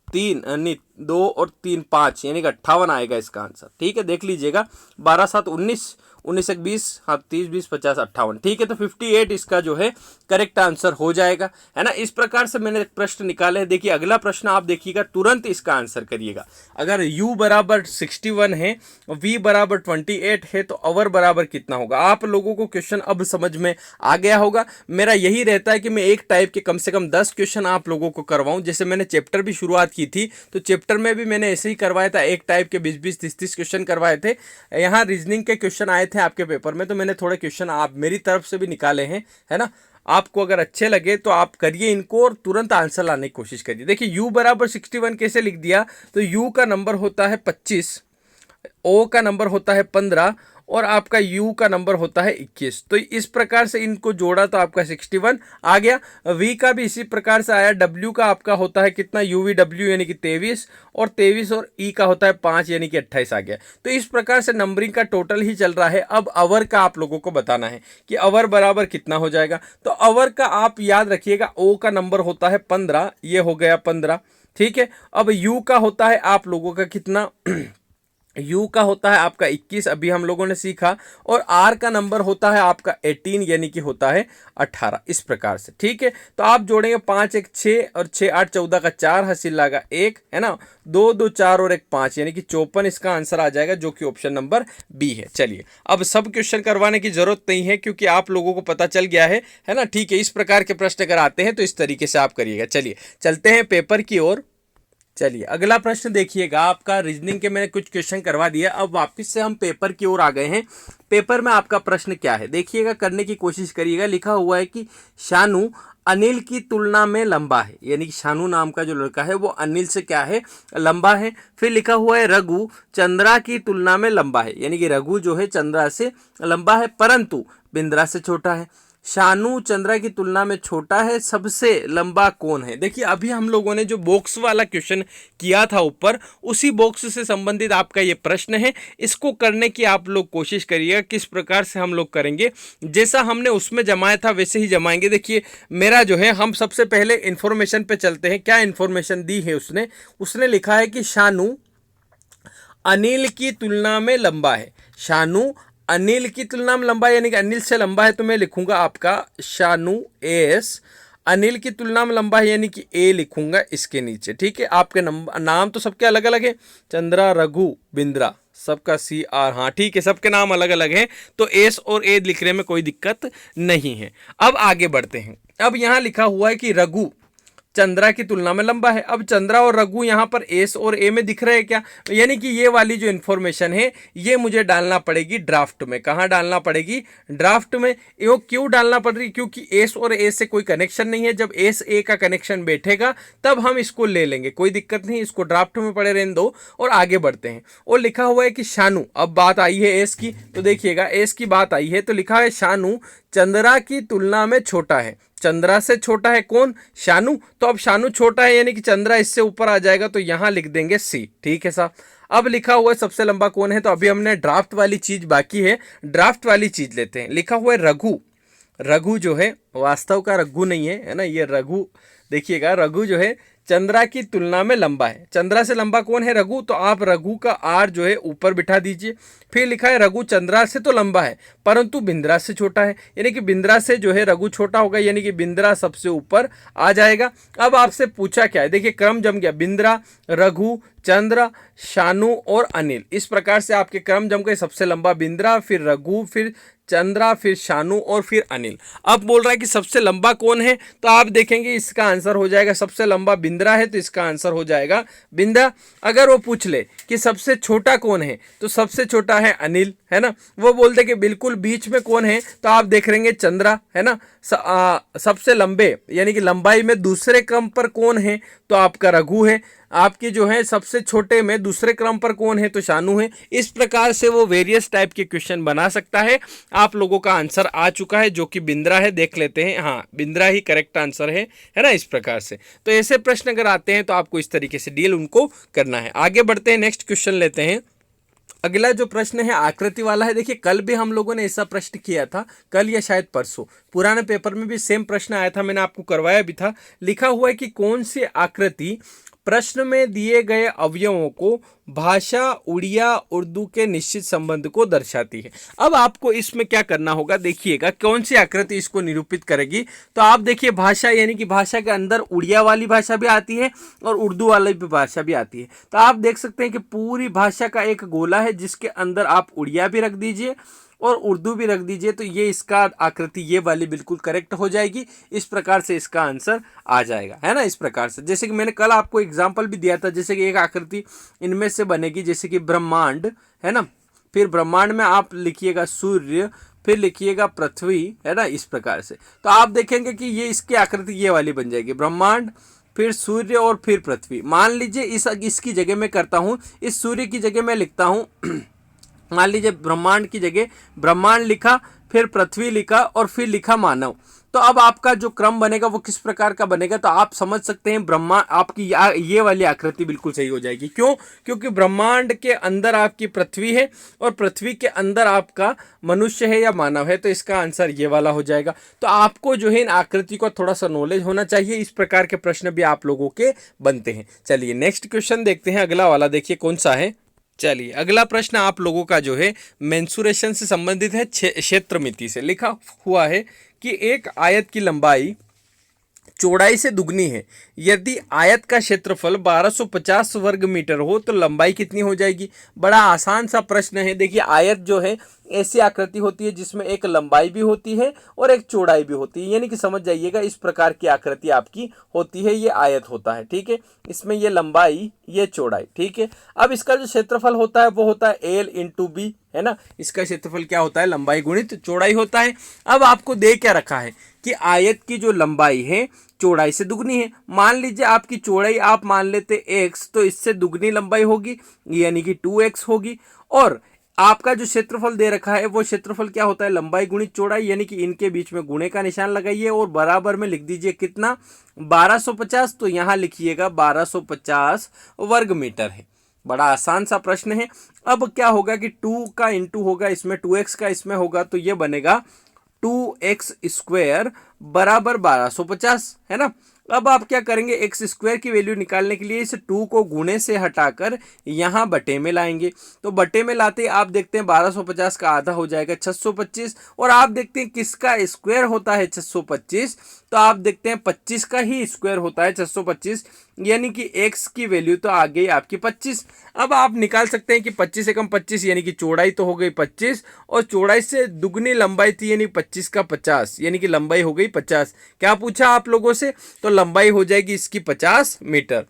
3 नहीं 2 और 3 5 यानी कि 58 आएगा इसका आंसर, ठीक है। देख लीजिएगा 12 7 19 19 1 20, हाँ 30 20 50 58, ठीक है। तो 58 इसका जो है करेक्ट आंसर हो जाएगा, है ना। इस प्रकार से मैंने प्रश्न निकाले हैं। देखिए अगला प्रश्न आप देखिएगा, तुरंत इसका आंसर करिएगा। अगर u बराबर 61 है, v बराबर 28 है, तो अवर बराबर कितना होगा। आप लोगों को क्वेश्चन अब समझ में आ गया होगा। मेरा यही रहता है कि मैं एक टाइप के कम से कम 10 क्वेश्चन आप लोगों को करवाऊं। जैसे मैंने चैप्टर भी शुरुआत की थी, तो चैप्टर में भी मैंने ऐसे ही करवाया था, एक टाइप के 20 20 30 क्वेश्चन करवाए थे। यहाँ रीजनिंग के क्वेश्चन आए थे आपके पेपर में, तो मैंने थोड़े क्वेश्चन आप मेरी तरफ से भी निकाले हैं, है ना। आपको अगर अच्छे लगे तो आप करिए इनको और तुरंत आंसर लाने की कोशिश करिए। देखिए u बराबर 61 कैसे लिख दिया, तो u का नंबर होता है 25, o का नंबर होता है 15 और आपका u का नंबर होता है 21। तो इस प्रकार से इनको जोड़ा तो आपका 61 आ गया। v का भी इसी प्रकार से आया। w का आपका होता है कितना, uv यानी कि 23 और 23 और e का होता है 5 यानी कि 28 आ गया। तो इस प्रकार से नंबरिंग का टोटल ही चल रहा है। अब आवर का आप लोगों को बताना है कि आवर बराबर कितना हो जाएगा। तो आवर का आप याद रखिएगा, o का नंबर होता है 15, ये हो गया 15, ठीक है। अब u का होता है आप लोगों का कितना U का होता है आपका 21, अभी हम लोगों ने सीखा। और R का नंबर होता है आपका 18 यानी कि होता है 18, इस प्रकार से, ठीक है। तो आप जोड़ेंगे 5 1 6 और 6 8 14 का 4 हासिल लगा 1, है ना, 2 2 4 और 1 5 यानी कि 54 इसका आंसर आ जाएगा, जो कि ऑप्शन नंबर बी है। चलिए अब सब क्वेश्चन करवाने की जरूरत नहीं है, क्योंकि आप लोगों को पता चल गया है ना, ठीक है। इस प्रकार के प्रश्न अगर आते हैं तो इस तरीके से आप करिएगा। चलिए चलते हैं पेपर की ओर। चलिए अगला प्रश्न देखिएगा, आपका रीजनिंग के मैंने कुछ क्वेश्चन करवा दिया, अब वापस से हम पेपर की ओर आ गए हैं। पेपर में आपका प्रश्न क्या है देखिएगा, करने की कोशिश करिएगा। लिखा हुआ है कि शानू अनिल की तुलना में लंबा है, यानी कि शानू नाम का जो लड़का है वो अनिल से क्या है, लंबा है। फिर लिखा हुआ है रघु चंद्रा की तुलना में लंबा है, यानी कि रघु जो है चंद्रा से लंबा है परंतु बिंद्रा से छोटा है। शानू चंद्रा की तुलना में छोटा है, सबसे लंबा कौन है। देखिए अभी हम लोगों ने जो बॉक्स वाला क्वेश्चन किया था ऊपर, उसी बॉक्स से संबंधित आपका ये प्रश्न है। इसको करने की आप लोग कोशिश करिएगा, किस प्रकार से हम लोग करेंगे, जैसा हमने उसमें जमाया था वैसे ही जमाएंगे। देखिए मेरा जो है, हम सबसे पहले इन्फॉर्मेशन पे चलते हैं। क्या इन्फॉर्मेशन दी है उसने लिखा है कि शानू अनिल की तुलना में लंबा है। शानू अनिल की तुलना में लंबा, यानी कि अनिल से लंबा है, तो मैं लिखूंगा आपका शानू एस। अनिल की तुलना में लंबा है यानी कि ए लिखूंगा इसके नीचे, ठीक है। आपके नाम तो सबके अलग अलग है, चंद्रा रघु बिंद्रा सबका सी आर, हाँ ठीक है, सबके नाम अलग अलग हैं, तो एस और ए लिखने में कोई दिक्कत नहीं है। अब आगे बढ़ते हैं। अब यहाँ लिखा हुआ है कि रघु चंद्रा की तुलना में लंबा है। अब चंद्रा और रघु यहाँ पर एस और ए में दिख रहे हैं क्या, यानी कि ये वाली जो इन्फॉर्मेशन है ये मुझे डालना पड़ेगी ड्राफ्ट में। कहाँ डालना पड़ेगी, ड्राफ्ट में। ये क्यों डालना पड़ रही, क्योंकि एस और ए से कोई कनेक्शन नहीं है। जब एस ए का कनेक्शन बैठेगा तब हम इसको ले लेंगे, कोई दिक्कत नहीं, इसको ड्राफ्ट में पड़े रहने दो और आगे बढ़ते हैं। और लिखा हुआ है कि शानू, अब बात आई है एस की, तो देखिएगा एस की बात आई है, तो लिखा है शानू चंद्रा की तुलना में छोटा है। चंद्रा से छोटा है कौन, शानू। तो अब शानू छोटा है यानी कि चंद्रा इससे ऊपर आ जाएगा, तो यहां लिख देंगे सी, ठीक है साहब। अब लिखा हुआ है सबसे लंबा कौन है, तो अभी हमने ड्राफ्ट वाली चीज बाकी है, ड्राफ्ट वाली चीज लेते हैं। लिखा हुआ है रघु, रघु जो है वास्तव का रघु नहीं है ना, ये रघु, देखिएगा रघु जो है चंद्रा की तुलना में लंबा है। चंद्रा से लंबा कौन है, रघु, तो आप रघु का आर जो है ऊपर बिठा दीजिए। फिर लिखा है रघु चंद्रा से तो लंबा है परंतु बिंद्रा से छोटा है, यानी कि बिंद्रा से जो है रघु छोटा होगा, यानी कि बिंद्रा सबसे ऊपर आ जाएगा। अब आपसे पूछा क्या है, देखिए क्रम जम गया, बिंद्रा, रघु, चंद्र, शानू और अनिल, इस प्रकार से आपके क्रम जम गए। सबसे लंबा बिंद्रा, फिर रघु, फिर चंद्रा, फिर शानू और फिर अनिल। अब बोल रहा है कि सबसे लंबा कौन है, तो आप देखेंगे इसका आंसर हो जाएगा, सबसे लंबा बिंद्रा है तो इसका आंसर हो जाएगा बिंद्रा। अगर वो पूछ ले कि सबसे छोटा कौन है, तो सबसे छोटा है अनिल, है ना। वो बोलते कि बिल्कुल बीच में कौन है, तो आप देख लेंगे चंद्रा, है ना। सबसे लंबे यानी कि लंबाई में दूसरे क्रम पर कौन है, तो आपका रघु है। आपकी जो है सबसे छोटे में दूसरे क्रम पर कौन है, तो शानू है। इस प्रकार से वो वेरियस टाइप के क्वेश्चन बना सकता है। आप लोगों का आंसर आ चुका है जो कि बिंद्रा है, देख लेते हैं, हाँ बिंद्रा ही करेक्ट आंसर है ना। इस प्रकार से तो ऐसे प्रश्न अगर आते हैं तो आपको इस तरीके से डील उनको करना है। आगे बढ़ते हैं, नेक्स्ट क्वेश्चन लेते हैं। अगला जो प्रश्न है आकृति वाला है। देखिए कल भी हम लोगों ने ऐसा प्रश्न किया था, कल या शायद परसों, पुराने पेपर में भी सेम प्रश्न आया था, मैंने आपको करवाया भी था। लिखा हुआ है कि कौन सी आकृति प्रश्न में दिए गए अवयवों को भाषा उड़िया उर्दू के निश्चित संबंध को दर्शाती है। अब आपको इसमें क्या करना होगा, देखिएगा कौन सी आकृति इसको निरूपित करेगी। तो आप देखिए भाषा, यानी कि भाषा के अंदर उड़िया वाली भाषा भी आती है और उर्दू वाली भी भाषा भी आती है। तो आप देख सकते हैं कि पूरी भाषा का एक गोला है जिसके अंदर आप उड़िया भी रख दीजिए और उर्दू भी रख दीजिए, तो ये इसका आकृति ये वाली बिल्कुल करेक्ट हो जाएगी। इस प्रकार से इसका आंसर आ जाएगा, है ना। इस प्रकार से जैसे कि मैंने कल आपको एग्जांपल भी दिया था, जैसे कि एक आकृति इनमें से बनेगी, जैसे कि ब्रह्मांड, है ना। फिर ब्रह्मांड में आप लिखिएगा सूर्य, फिर लिखिएगा पृथ्वी, है ना। इस प्रकार से तो आप देखेंगे कि ये इसकी आकृति ये वाली बन जाएगी, ब्रह्मांड, फिर सूर्य और फिर पृथ्वी। मान लीजिए इसकी जगह मैं करता हूँ, इस सूर्य की जगह मैं लिखता हूँ मान लीजिए ब्रह्मांड की जगह ब्रह्मांड लिखा, फिर पृथ्वी लिखा और फिर लिखा मानव। तो अब आपका जो क्रम बनेगा वो किस प्रकार का बनेगा, तो आप समझ सकते हैं ब्रह्मांड आपकी ये वाली आकृति बिल्कुल सही हो जाएगी। क्यों, क्योंकि ब्रह्मांड के अंदर आपकी पृथ्वी है और पृथ्वी के अंदर आपका मनुष्य है या मानव है, तो इसका आंसर ये वाला हो जाएगा। तो आपको जो है इन आकृति का थोड़ा सा नॉलेज होना चाहिए, इस प्रकार के प्रश्न भी आप लोगों के बनते हैं। चलिए नेक्स्ट क्वेश्चन देखते हैं, अगला वाला देखिए कौन सा है। चलिए अगला प्रश्न आप लोगों का जो है मेंसुरेशन से संबंधित है, क्षेत्र मिति से। लिखा हुआ है कि एक आयत की लंबाई चौड़ाई से दुगनी है, यदि आयत का क्षेत्रफल 1250 वर्ग मीटर हो तो लंबाई कितनी हो जाएगी। बड़ा आसान सा प्रश्न है। देखिए आयत जो है ऐसी आकृति होती है जिसमें एक लंबाई भी होती है और एक चौड़ाई भी होती है, यानी कि समझ जाइएगा इस प्रकार की आकृति आपकी होती है, ये आयत होता है। ठीक है, इसमें ये लंबाई ये चौड़ाई। ठीक है, अब इसका जो क्षेत्रफल होता है वो होता है एल इंटू बी, है ना। इसका क्षेत्रफल क्या होता है, लंबाई गुणित चौड़ाई होता है। अब आपको दे क्या रखा है कि आयत की जो लंबाई है चौड़ाई से दुगनी है। मान लीजिए आपकी चौड़ाई आप मान लेते x, तो इससे दुगनी लंबाई होगी यानी कि 2x होगी। और आपका जो क्षेत्रफल दे रखा है वो क्षेत्रफल क्या होता है, लंबाई गुणित चौड़ाई, यानी कि इनके बीच में गुणे का निशान लगाइए और बराबर में लिख दीजिए कितना, 1250। तो यहां लिखिएगा 1250 वर्ग मीटर है। बड़ा आसान सा प्रश्न है। अब क्या होगा कि 2 का इंटू होगा इसमें, 2x का इसमें होगा, तो ये बनेगा 2x² बराबर 1250, है ना। अब आप क्या करेंगे, एक्स स्क्वायर की वैल्यू निकालने के लिए इस 2 को गुणे से हटाकर यहाँ बटे में लाएंगे। तो बटे में लाते आप देखते हैं 1250 का आधा हो जाएगा 625, और आप देखते हैं किसका स्क्वायर होता है 625, तो आप देखते हैं 25 का ही स्क्वायर होता है 625, यानी कि x की वैल्यू तो आ गई आपकी 25। अब आप निकाल सकते हैं कि 25 से कम 25 यानी कि चौड़ाई तो हो गई 25, और चौड़ाई से दुगनी लंबाई थी यानी 25 का 50, यानी कि लंबाई हो गई 50। क्या पूछा आप लोगों से, तो लंबाई हो जाएगी इसकी 50 मीटर।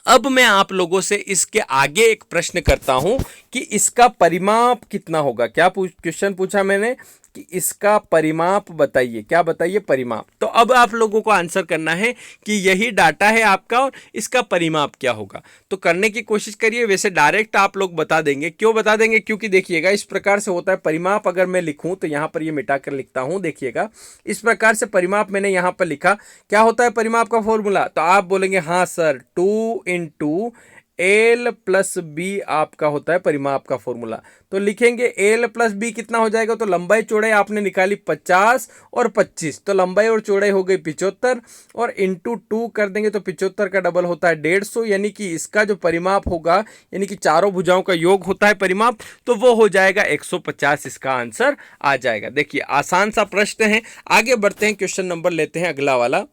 अब मैं आप लोगों से इसके आगे एक प्रश्न करता हूं कि इसका परिमाप कितना होगा। क्या क्वेश्चन पूछा मैंने कि इसका परिमाप बताइए, क्या बताइए, परिमाप। तो अब आप लोगों को आंसर करना है कि यही डाटा है आपका और इसका परिमाप क्या होगा। तो करने की कोशिश करिए। वैसे डायरेक्ट आप लोग बता देंगे, क्यों बता देंगे, क्योंकि देखिएगा इस प्रकार से होता है परिमाप। अगर मैं लिखूं तो यहां पर ये मिटा कर लिखता हूं, देखिएगा इस प्रकार से परिमाप मैंने यहां पर लिखा। क्या होता है परिमाप का फॉर्मूला, तो आप बोलेंगे हाँ sir, 2 into L plus B आपका होता है परिमाप का फॉर्मूला। तो लिखेंगे एल प्लस बी कितना हो जाएगा, तो लंबाई चौड़ाई आपने निकाली 50 और 25, तो लंबाई और चौड़ाई हो गई 75, और इंटू 2 कर देंगे तो 75 का डबल होता है 150, यानी कि इसका जो परिमाप होगा, यानी कि चारों भुजाओं का योग होता है परिमाप, तो वो हो जाएगा 150। इसका आंसर आ जाएगा। देखिए आसान सा प्रश्न है। आगे बढ़ते हैं, क्वेश्चन नंबर लेते हैं अगला वाला।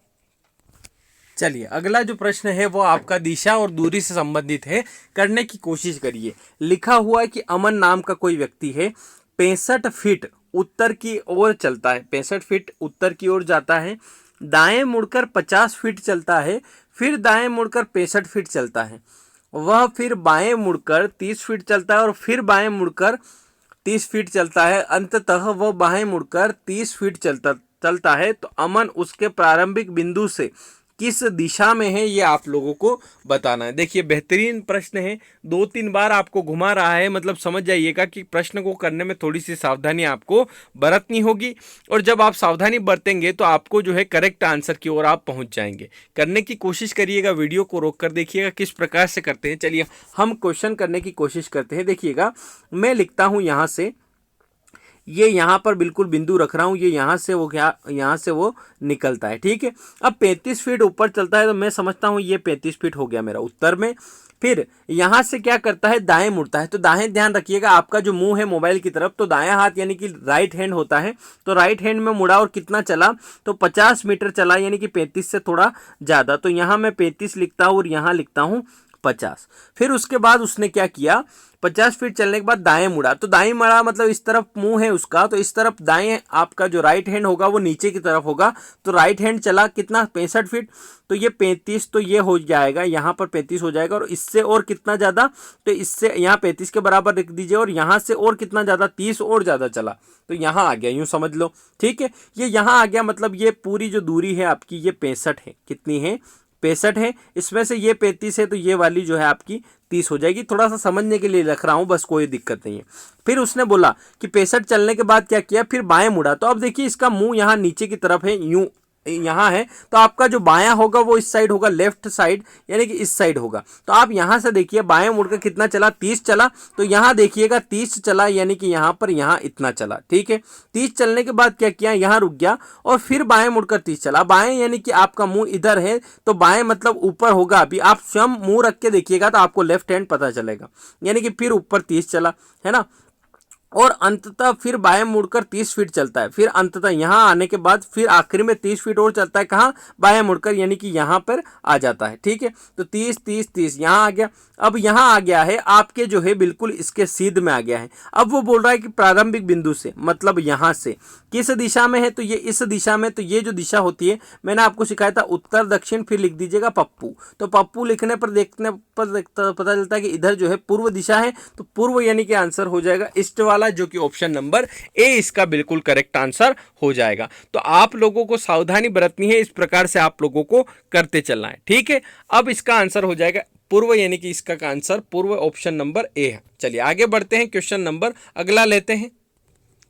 चलिए अगला जो प्रश्न है वो आपका दिशा और दूरी से संबंधित है, करने की कोशिश करिए। लिखा हुआ है कि अमन नाम का कोई व्यक्ति है, 65 फीट उत्तर की ओर चलता है, 65 फीट उत्तर की ओर जाता है, दाएं मुड़कर 50 फीट चलता है, फिर दाएं मुड़कर 65 फीट चलता है, वह फिर बाएं मुड़कर 30 फीट चलता है और फिर बाएं मुड़कर 30 फीट चलता है, अंततः वह बाएं मुड़कर 30 फीट चलता है। तो अमन उसके प्रारंभिक बिंदु से किस दिशा में है, ये आप लोगों को बताना है। देखिए बेहतरीन प्रश्न है, 2-3 बार आपको घुमा रहा है, मतलब समझ जाइएगा कि प्रश्न को करने में थोड़ी सी सावधानी आपको बरतनी होगी, और जब आप सावधानी बरतेंगे तो आपको जो है करेक्ट आंसर की ओर आप पहुंच जाएंगे। करने की कोशिश करिएगा, वीडियो को रोक कर देखिएगा किस प्रकार से करते हैं। चलिए हम क्वेश्चन करने की कोशिश करते हैं। देखिएगा मैं लिखता हूं यहां से, ये यहाँ पर बिल्कुल बिंदु रख रहा हूँ, ये यहाँ से वो क्या, यहाँ से वो निकलता है। ठीक है, अब 35 फीट ऊपर चलता है, तो मैं समझता हूँ ये 35 फीट हो गया मेरा उत्तर में। फिर यहाँ से क्या करता है, दाएं मुड़ता है। तो दाएं ध्यान रखिएगा, आपका जो मुंह है मोबाइल की तरफ, तो दायां हाथ यानी कि राइट हैंड होता है, तो राइट हैंड में मुड़ा और कितना चला, तो 50 मीटर चला, यानी कि 35 से थोड़ा ज़्यादा। तो यहाँ मैं 35 लिखता हूँ और यहाँ लिखता हूँ 50। फिर उसके बाद उसने क्या किया, 50 फीट चलने के बाद दाएं मुड़ा। तो दाएं मुड़ा मतलब इस तरफ मुंह है उसका, तो इस तरफ दाएं आपका जो राइट हैंड होगा वो नीचे की तरफ होगा। तो राइट हैंड चला कितना, 65 फीट, तो ये 35, तो ये हो जाएगा यहाँ पर 35 हो जाएगा, और इससे और कितना ज़्यादा, तो इससे यहाँ 35 के बराबर लिख दीजिए, और यहाँ से और कितना ज़्यादा, 30 और ज़्यादा चला, तो यहाँ आ गया, यूँ समझ लो। ठीक है, ये यहाँ आ गया, मतलब ये पूरी जो दूरी है आपकी ये 65 है। कितनी है, 65 है। इसमें से ये 35 है, तो ये वाली जो है आपकी 30 हो जाएगी। थोड़ा सा समझने के लिए रख रहा हूं, बस कोई दिक्कत नहीं है। फिर उसने बोला कि 65 चलने के बाद क्या किया, फिर बाएं मुड़ा। तो अब देखिए इसका मुंह यहाँ नीचे की तरफ है, यूं यहाँ है, तो आपका जो बायां होगा वो इस साइड होगा, लेफ्ट साइड यानी कि इस साइड होगा। तो आप यहाँ से देखिए बाएं मुड़कर कितना चला, 30 चला, तो यहाँ देखिएगा 30 चला, यानी कि यहाँ पर यहाँ इतना चला। ठीक है, 30 चलने के बाद क्या किया, यहाँ रुक गया और फिर बाएं मुड़कर 30 चला। बाएं यानी कि आपका मुंह इधर है, तो बाएं मतलब ऊपर होगा। अभी आप स्वयं मुंह रख के देखिएगा तो आपको लेफ्ट हैंड पता चलेगा, यानी कि फिर ऊपर 30 चला, है ना। और अंततः फिर बाएं मुड़कर 30 फीट चलता है। फिर अंततः यहाँ आने के बाद फिर आखिर में 30 फीट और चलता है, कहाँ, बाएं मुड़कर, यानी कि यहाँ पर आ जाता है। ठीक है, तो 30 30 30 यहाँ आ गया। अब यहाँ आ गया है आपके जो है बिल्कुल इसके सीध में आ गया है। अब वो बोल रहा है कि प्रारंभिक बिंदु से, मतलब यहाँ से किस दिशा में है, तो ये इस दिशा में। तो ये जो दिशा होती है, मैंने आपको सिखाया था उत्तर दक्षिण, फिर लिख दीजिएगा पप्पू। तो पप्पू लिखने पर देखने पर पता चलता है कि इधर जो है पूर्व दिशा है, तो पूर्व यानी कि आंसर हो जाएगा ईस्ट वाला, जो कि ऑप्शन नंबर ए इसका बिल्कुल करेक्ट आंसर हो जाएगा। तो आप लोगों को सावधानी बरतनी है, इस प्रकार से आप लोगों को करते चलना है। ठीक है, अब इसका आंसर हो जाएगा पूर्व, यानी कि इसका आंसर पूर्व ऑप्शन नंबर ए है। चलिए आगे बढ़ते हैं, क्वेश्चन नंबर अगला लेते हैं।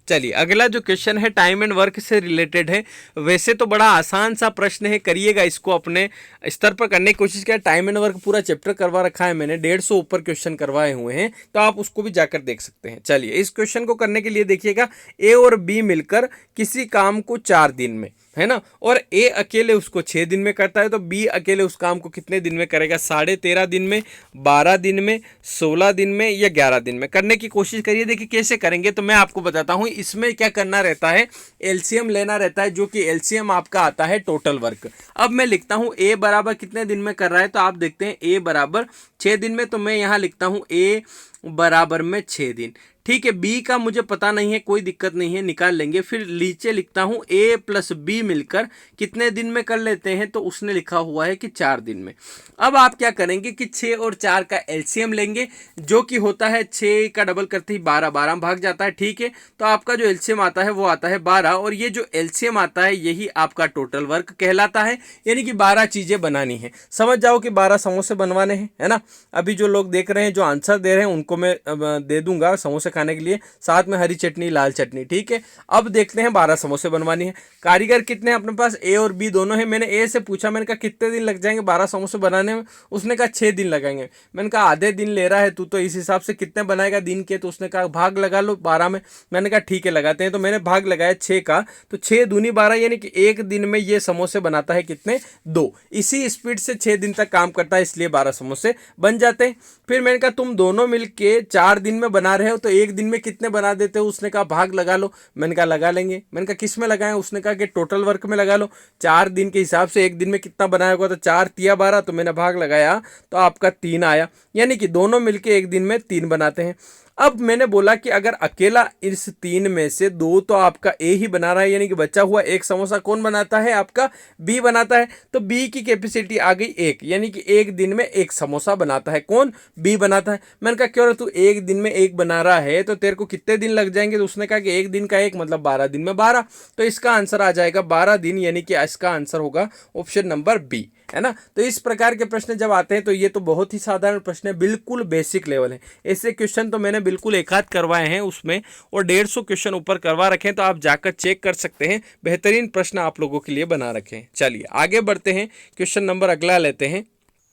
चलिए अगला जो क्वेश्चन है टाइम एंड वर्क से रिलेटेड है। वैसे तो बड़ा आसान सा प्रश्न है, करिएगा इसको अपने स्तर पर करने की कोशिश किया। टाइम एंड वर्क पूरा चैप्टर करवा रखा है मैंने, 150 ऊपर क्वेश्चन करवाए हुए हैं, तो आप उसको भी जाकर देख सकते हैं। चलिए इस क्वेश्चन को करने के लिए देखिएगा, ए और बी मिलकर किसी काम को 4 दिन में, है ना, और ए अकेले उसको 6 दिन में करता है, तो बी अकेले उस काम को कितने दिन में करेगा, 13.5 दिन में, 12 दिन में, 16 दिन में या 11 दिन में। करने की कोशिश करिए। देखिए कैसे करेंगे, तो मैं आपको बताता हूं। इसमें क्या करना रहता है, एलसीएम लेना रहता है, जो कि एलसीएम आपका आता है टोटल वर्क। अब मैं लिखता हूं ए बराबर कितने दिन में कर रहा है, तो आप देखते हैं ए बराबर 6 दिन में, तो मैं यहां लिखता हूं ए बराबर में 6 दिन। ठीक है, बी का मुझे पता नहीं है, कोई दिक्कत नहीं है, निकाल लेंगे। फिर नीचे लिखता हूं ए प्लस बी मिलकर कितने दिन में कर लेते हैं, तो उसने लिखा हुआ है कि 4 दिन में। अब आप क्या करेंगे कि 6 और 4 का एलसीएम लेंगे, जो कि होता है 6 का डबल करते ही 12, 12 में भाग जाता है। ठीक है, तो आपका जो एलसीएम आता है वो आता है 12, और ये जो एलसीएम आता है यही आपका टोटल वर्क कहलाता है, यानी कि 12 चीजें बनानी है। समझ जाओ कि 12 समोसे बनवाने हैं, है ना। अभी जो लोग देख रहे हैं, जो आंसर दे रहे हैं, उनको मैं दे दूंगा समोसे खाने के लिए, साथ में हरी चटनी, लाल चटनी। ठीक है, अब देखते हैं 12 समोसे बनवानी है। कारीगर कितने हैं अपने पास, ए और बी दोनों हैं। मैंने ए से पूछा, मैंने कहा कितने दिन लग जाएंगे 12 समोसे बनाने में, उसने कहा 6 दिन लगेंगे। मैंने कहा आधे दिन ले रहा है तू, तो इस हिसाब से कितने बनाएगा दिन के, तो उसने कहा भाग लगा लो 12 में। मैंने कहा ठीक है लगाते हैं, तो मैंने भाग लगाया 6 का, तो 6 दूनी 12, यानी कि एक दिन में ये समोसे बनाता है कितने, 2। इसी स्पीड से 6 दिन तक काम करता है, इसलिए 12 समोसे बन जाते हैं। फिर मैंने कहा तुम दोनों मिलके 4 दिन में बना रहे हो, तो एक दिन में कितने बना देते हो, उसने कहा भाग लगा लो। मैंने कहा लगा लेंगे। मैंने कहा किस में लगाएं, उसने कहा कि टोटल वर्क में लगा लो। 4 दिन के हिसाब से एक दिन में कितना बनाया होगा, तो 4 तिया 12, तो मैंने भाग लगाया तो आपका 3 आया, यानी कि दोनों मिलके एक दिन में 3 बनाते हैं। अब मैंने बोला कि अगर अकेला इस 3 में से 2 तो आपका ए ही बना रहा है, यानी कि बचा हुआ एक समोसा कौन बनाता है, आपका बी बनाता है। तो बी की कैपेसिटी आ गई 1, यानी कि एक दिन में एक समोसा बनाता है, कौन, बी बनाता है। मैंने कहा क्यों तू एक दिन में एक बना रहा है, तो तेरे को कितने दिन लग जाएंगे, तो उसने कहा कि एक दिन का एक मतलब 12 दिन में 12, तो इसका आंसर आ जाएगा 12 दिन, यानी कि इसका आंसर होगा ऑप्शन नंबर बी, है ना। तो इस प्रकार के प्रश्न जब आते हैं, तो ये तो बहुत ही साधारण प्रश्न है, बिल्कुल बेसिक लेवल है। ऐसे क्वेश्चन तो मैंने बिल्कुल एक आध करवाए हैं उसमें, और 150 क्वेश्चन ऊपर करवा रखे हैं, तो आप जाकर चेक कर सकते हैं। बेहतरीन प्रश्न आप लोगों के लिए बना रखे हैं। चलिए आगे बढ़ते हैं, क्वेश्चन नंबर अगला लेते हैं।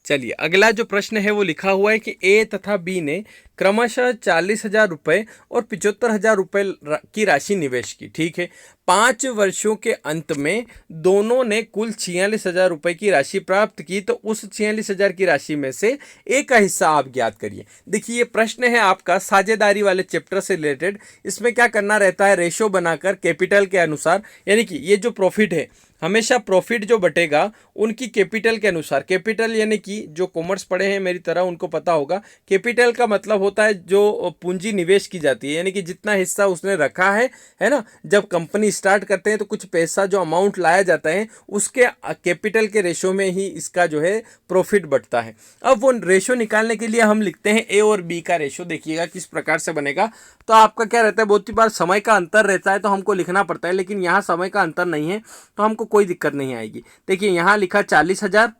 चलिए अगला जो प्रश्न है वो लिखा हुआ है कि ए तथा बी ने क्रमशः 40,000 रुपये और 75,000 रुपये की राशि निवेश की। ठीक है, 5 वर्षों के अंत में दोनों ने कुल 46,000 रुपये की राशि प्राप्त की, तो उस 46,000 की राशि में से ए का हिस्सा आप ज्ञात करिए। देखिए ये प्रश्न है आपका साझेदारी वाले चैप्टर से रिलेटेड। इसमें क्या करना रहता है, रेशो बनाकर कैपिटल के अनुसार, यानी कि ये जो प्रॉफिट है, हमेशा प्रॉफिट जो बटेगा उनकी कैपिटल के अनुसार। कैपिटल यानी कि जो कॉमर्स पढ़े हैं मेरी तरह उनको पता होगा, कैपिटल का मतलब होता है जो पूंजी निवेश की जाती है, यानी कि जितना हिस्सा उसने रखा है ना। जब कंपनी स्टार्ट करते हैं तो कुछ पैसा जो अमाउंट लाया जाता है उसके कैपिटल के रेशो में ही इसका जो है प्रॉफिट बढ़ता है। अब वो रेशो निकालने के लिए हम लिखते हैं ए और बी का रेशो। देखिएगा किस प्रकार से बनेगा। तो आपका क्या रहता है, बहुत ही बार समय का अंतर रहता है तो हमको लिखना पड़ता है, लेकिन यहाँ समय का अंतर नहीं है तो हमको कोई दिक्कत नहीं आएगी। देखिए यहाँ लिखा 40,000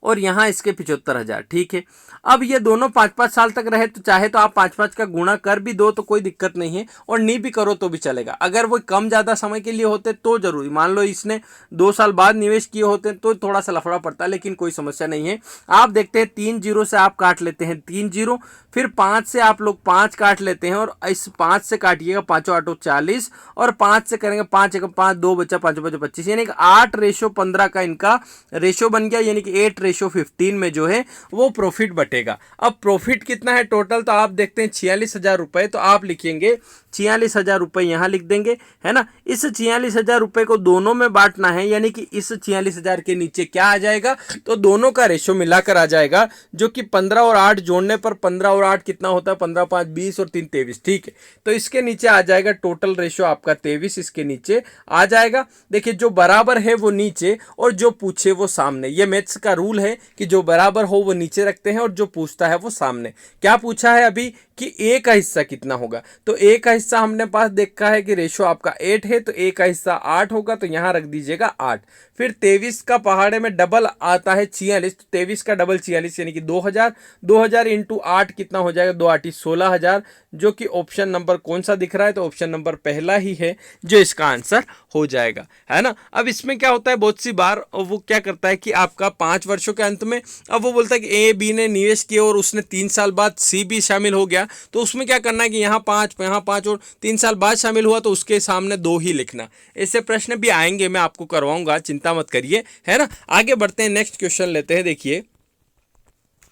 और यहाँ इसके 75,000। ठीक है, अब ये दोनों 5-5 साल तक रहे तो चाहे तो आप 5-5 का गुणा कर भी दो तो कोई दिक्कत नहीं है, और नहीं भी करो तो भी चलेगा। अगर वो कम ज़्यादा समय के लिए होते तो जरूरी, मान लो इसने 2 साल बाद निवेश किए होते तो थोड़ा सा लफड़ा पड़ता है, लेकिन कोई समस्या नहीं है। आप देखते हैं 3 जीरो से आप काट लेते हैं 3 जीरो, फिर 5 से आप लोग 5 काट लेते हैं, और इस 5 से काटिएगा 5 8 40, और 5 से करेंगे 5 1 5 2 बचा 5 5 25, यानी कि 8:15 का इनका रेशो बन गया, यानी कि 8:15 1:15 में जो है वो प्रॉफिट बटेगा। अब प्रॉफिट कितना है टोटल, तो आप देखते हैं 46,000 रुपये, तो आप लिखेंगे 46,000 रुपये यहाँ लिख देंगे, है ना। इस 46,000 रुपये को दोनों में बांटना है, यानी कि इस 46,000 के नीचे क्या आ जाएगा, तो दोनों का रेशो मिलाकर आ जाएगा, जो कि 15 और 8 जोड़ने पर 15 और 8 कितना होता है, 15 5 20 और 3 23, ठीक है। तो इसके नीचे आ जाएगा टोटल रेशो आपका 23, इसके नीचे आ जाएगा। देखिए जो बराबर है वो नीचे और जो पूछे वो सामने, ये मैथ्स का रूल है कि जो बराबर हो वो नीचे रखते हैं और जो पूछता है वो सामने। क्या पूछा है अभी कि ए का हिस्सा कितना होगा, तो ए का हिस्सा हमने पास देखा है कि रेशो आपका 8 है, तो ए का हिस्सा 8 होगा, तो यहां रख दीजिएगा 8। फिर 23 का पहाड़े में डबल आता है 46, तो 23 का डबल 46 यानी कि 2000, 2000 इंटू 8 कितना हो जाएगा, 2 8 16,000, जो कि ऑप्शन नंबर कौन सा दिख रहा है, तो ऑप्शन नंबर पहला ही है जो इसका आंसर हो जाएगा, है ना। अब इसमें क्या होता है बहुत सी बार वो क्या करता है कि आपका 5 वर्षों के अंत में, अब वो बोलता है कि ए बी ने निवेश किया और उसने 3 साल बाद सी भी शामिल हो गया, तो उसमें क्या करना है कि यहाँ 5 और 3 साल बाद शामिल हुआ तो उसके सामने 2 ही लिखना। ऐसे प्रश्न भी आएंगे, मैं आपको करवाऊंगा, चिंता मत करिए, है ना। आगे बढ़ते हैं, नेक्स्ट क्वेश्चन लेते हैं। देखिए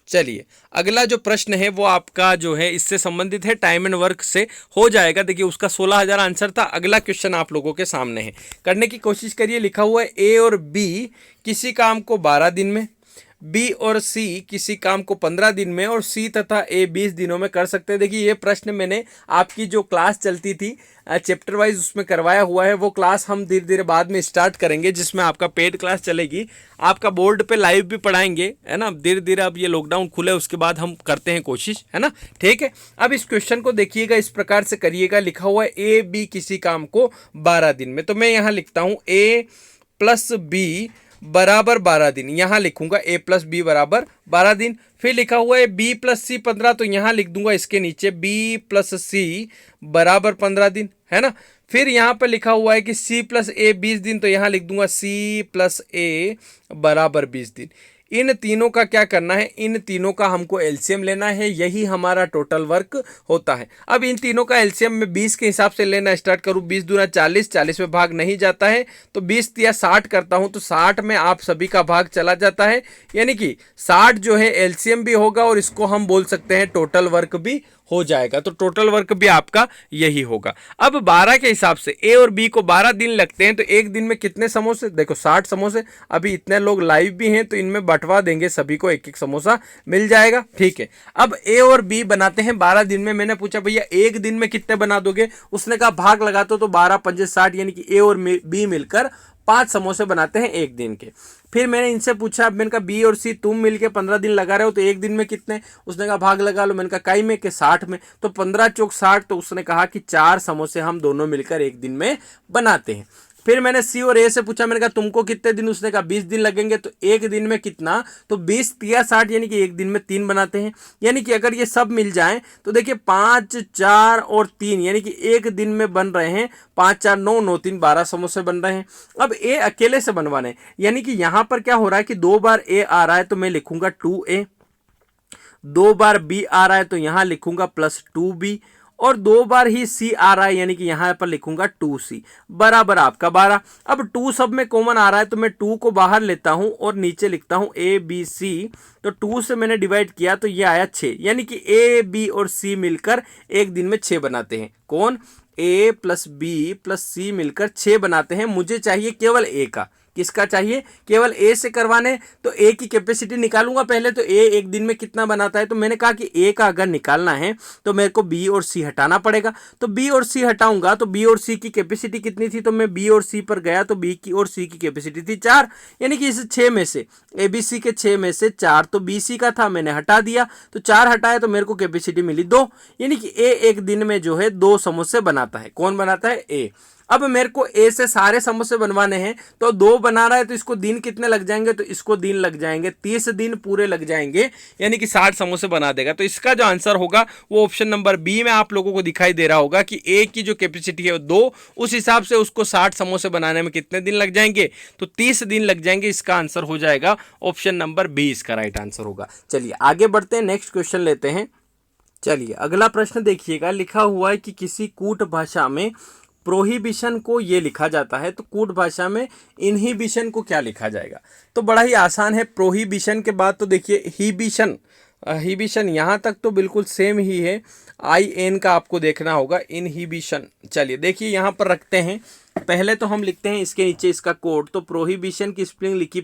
चलिए अगला जो प्रश्न है वो आपका जो है इससे संबंधित है, टाइम एंड वर्क से हो जाएगा। देखिए उसका 16,000 आंसर था। अगला क्वेश्चन आप लोगों के सामने है, करने की कोशिश करिए। लिखा हुआ है ए और बी किसी काम को 12 दिन में, बी और सी किसी काम को 15 दिन में और सी तथा ए 20 दिनों में कर सकते हैं। देखिए ये प्रश्न मैंने आपकी जो क्लास चलती थी चैप्टर वाइज उसमें करवाया हुआ है, वो क्लास हम धीरे धीरे बाद में स्टार्ट करेंगे, जिसमें आपका पेड क्लास चलेगी, आपका बोर्ड पे लाइव भी पढ़ाएंगे, है ना। धीरे धीरे अब ये लॉकडाउन खुले उसके बाद हम करते हैं कोशिश, है ना, ठीक है। अब इस क्वेश्चन को देखिएगा, इस प्रकार से करिएगा। लिखा हुआ है ए बी किसी काम को 12 दिन में, तो मैं यहाँ लिखता हूँ ए प्लस बी बराबर 12 दिन, यहां लिखूंगा ए प्लस बी बराबर 12 दिन। फिर लिखा हुआ है बी प्लस सी 15, तो यहां लिख दूंगा इसके नीचे बी प्लस सी बराबर 15 दिन, है ना। फिर यहां पर लिखा हुआ है कि सी प्लस ए 20 दिन, तो यहां लिख दूंगा सी प्लस ए बराबर 20 दिन। इन तीनों का क्या करना है, इन तीनों का हमको एलसीएम लेना है, यही हमारा टोटल वर्क होता है। अब इन तीनों का एलसीएम में 20 के हिसाब से लेना स्टार्ट करूं, 20 दूना 40, 40 में भाग नहीं जाता है, तो 20 या 60 करता हूं, तो 60 में आप सभी का भाग चला जाता है, यानी कि 60 जो है एलसीएम भी होगा और इसको हम बोल सकते हैं टोटल वर्क भी हो जाएगा। तो टोटल वर्क भी आपका यही होगा। अब 12 के हिसाब से ए और बी को 12 दिन लगते हैं, तो एक दिन में कितने समोसे, देखो 60 समोसे, अभी इतने लोग लाइव भी हैं तो इनमें बंटवा देंगे, सभी को एक एक समोसा मिल जाएगा, ठीक है। अब ए और बी बनाते हैं 12 दिन में। मैंने पूछा भैया एक दिन में कितने बना दोगे, उसने कहा भाग लगा दो, तो 12 पंजे 60, यानी कि ए और बी मिलकर 5 समोसे बनाते हैं एक दिन के। फिर मैंने इनसे पूछा, मैंने कहा बी और सी तुम मिलके 15 दिन लगा रहे हो, तो एक दिन में कितने, उसने कहा भाग लगा लो। मैंने कहा काई में के 60 में, तो 15 चौक 60, तो उसने कहा कि 4 समोसे हम दोनों मिलकर एक दिन में बनाते हैं। फिर मैंने सी और ए से पूछा, मैंने कहा तुमको कितने दिन, उसने कहा 20 दिन लगेंगे, तो एक दिन में कितना, तो 20 या 60, यानी कि एक दिन में 3 बनाते हैं। यानी कि अगर ये सब मिल जाएं तो देखिए 5 4 और 3, यानी कि एक दिन में बन रहे हैं 5 4 9 9 3 12 समोसे बन रहे हैं। अब ए अकेले से बनवाने, यानी कि यहां पर क्या हो रहा है कि 2 बार ए आ रहा है, तो मैं लिखूंगा 2a, 2 बार बी आ रहा है तो यहां लिखूंगा प्लस 2b, और 2 बार ही सी आ रहा है, यानी कि यहां पर लिखूंगा 2c बराबर आपका 12। अब 2 सब में कॉमन आ रहा है, तो मैं 2 को बाहर लेता हूं और नीचे लिखता हूं ए बी सी, तो 2 से मैंने डिवाइड किया तो ये आया 6, यानी कि ए बी और सी मिलकर एक दिन में 6 बनाते हैं। कौन, ए प्लस बी प्लस सी मिलकर 6 बनाते हैं। मुझे चाहिए केवल ए का, किसका चाहिए, केवल ए से करवाने, तो ए की कैपेसिटी निकालूंगा पहले, तो ए एक दिन में कितना बनाता है, तो मैंने कहा कि ए का अगर निकालना है तो मेरे को बी और सी हटाना पड़ेगा, तो बी और सी हटाऊंगा, तो बी और सी की कैपेसिटी कितनी थी, तो मैं बी और सी पर गया, तो बी की और सी की कैपेसिटी थी 4, यानी कि इस 6 में से ए बी सी के 6 में से 4 तो बी सी का था, मैंने हटा दिया, तो 4 हटाया तो मेरे को कैपेसिटी मिली 2, यानी कि ए एक दिन में जो है 2 समोसे बनाता है। कौन बनाता है, ए। अब मेरे को ए से सारे समोसे बनवाने हैं, तो 2 बना रहा है, तो इसको दिन कितने लग जाएंगे, तो इसको दिन लग जाएंगे 30 दिन पूरे लग जाएंगे, यानी कि 60 समोसे बना देगा। तो इसका जो आंसर होगा वो ऑप्शन नंबर बी में आप लोगों को दिखाई दे रहा होगा कि ए की जो कैपेसिटी है वो 2, उस हिसाब से उसको 60 समोसे बनाने में कितने दिन लग जाएंगे, तो 30 दिन लग जाएंगे। इसका आंसर हो जाएगा ऑप्शन नंबर बी, इसका राइट आंसर होगा। चलिए आगे बढ़ते हैं, नेक्स्ट क्वेश्चन लेते हैं। चलिए अगला प्रश्न देखिएगा, लिखा हुआ है कि किसी कूट भाषा में प्रोहिबिशन को ये लिखा जाता है, तो कूट भाषा में इनहिबिशन को क्या लिखा जाएगा? तो बड़ा ही आसान है। प्रोहिबिशन के बाद तो देखिए हिबिशन, हिबिशन यहाँ तक तो बिल्कुल सेम ही है, आई एन का आपको देखना होगा, इनहिबिशन। चलिए देखिए यहाँ पर रखते हैं, पहले तो हम लिखते हैं इसके नीचे इसका कोड। तो प्रोहिबिशन की स्पेलिंग लिखी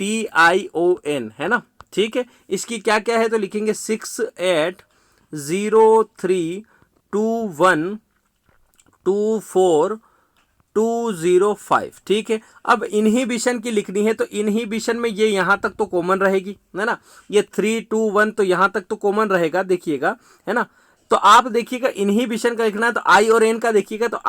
PROHIBITION, है ना, ठीक है। इसकी क्या क्या है तो लिखेंगे 68032124 ठीक है। अब इनहिबिशन की लिखनी है, तो इनहिबिशन में ये यहाँ तक तो कॉमन रहेगी, है ना, ये 321 तो यहाँ तक तो कॉमन रहेगा, देखिएगा, है ना। तो आप देखिएगा इनहिबिशन का लिखना है तो आई और एन का देखिएगा, तो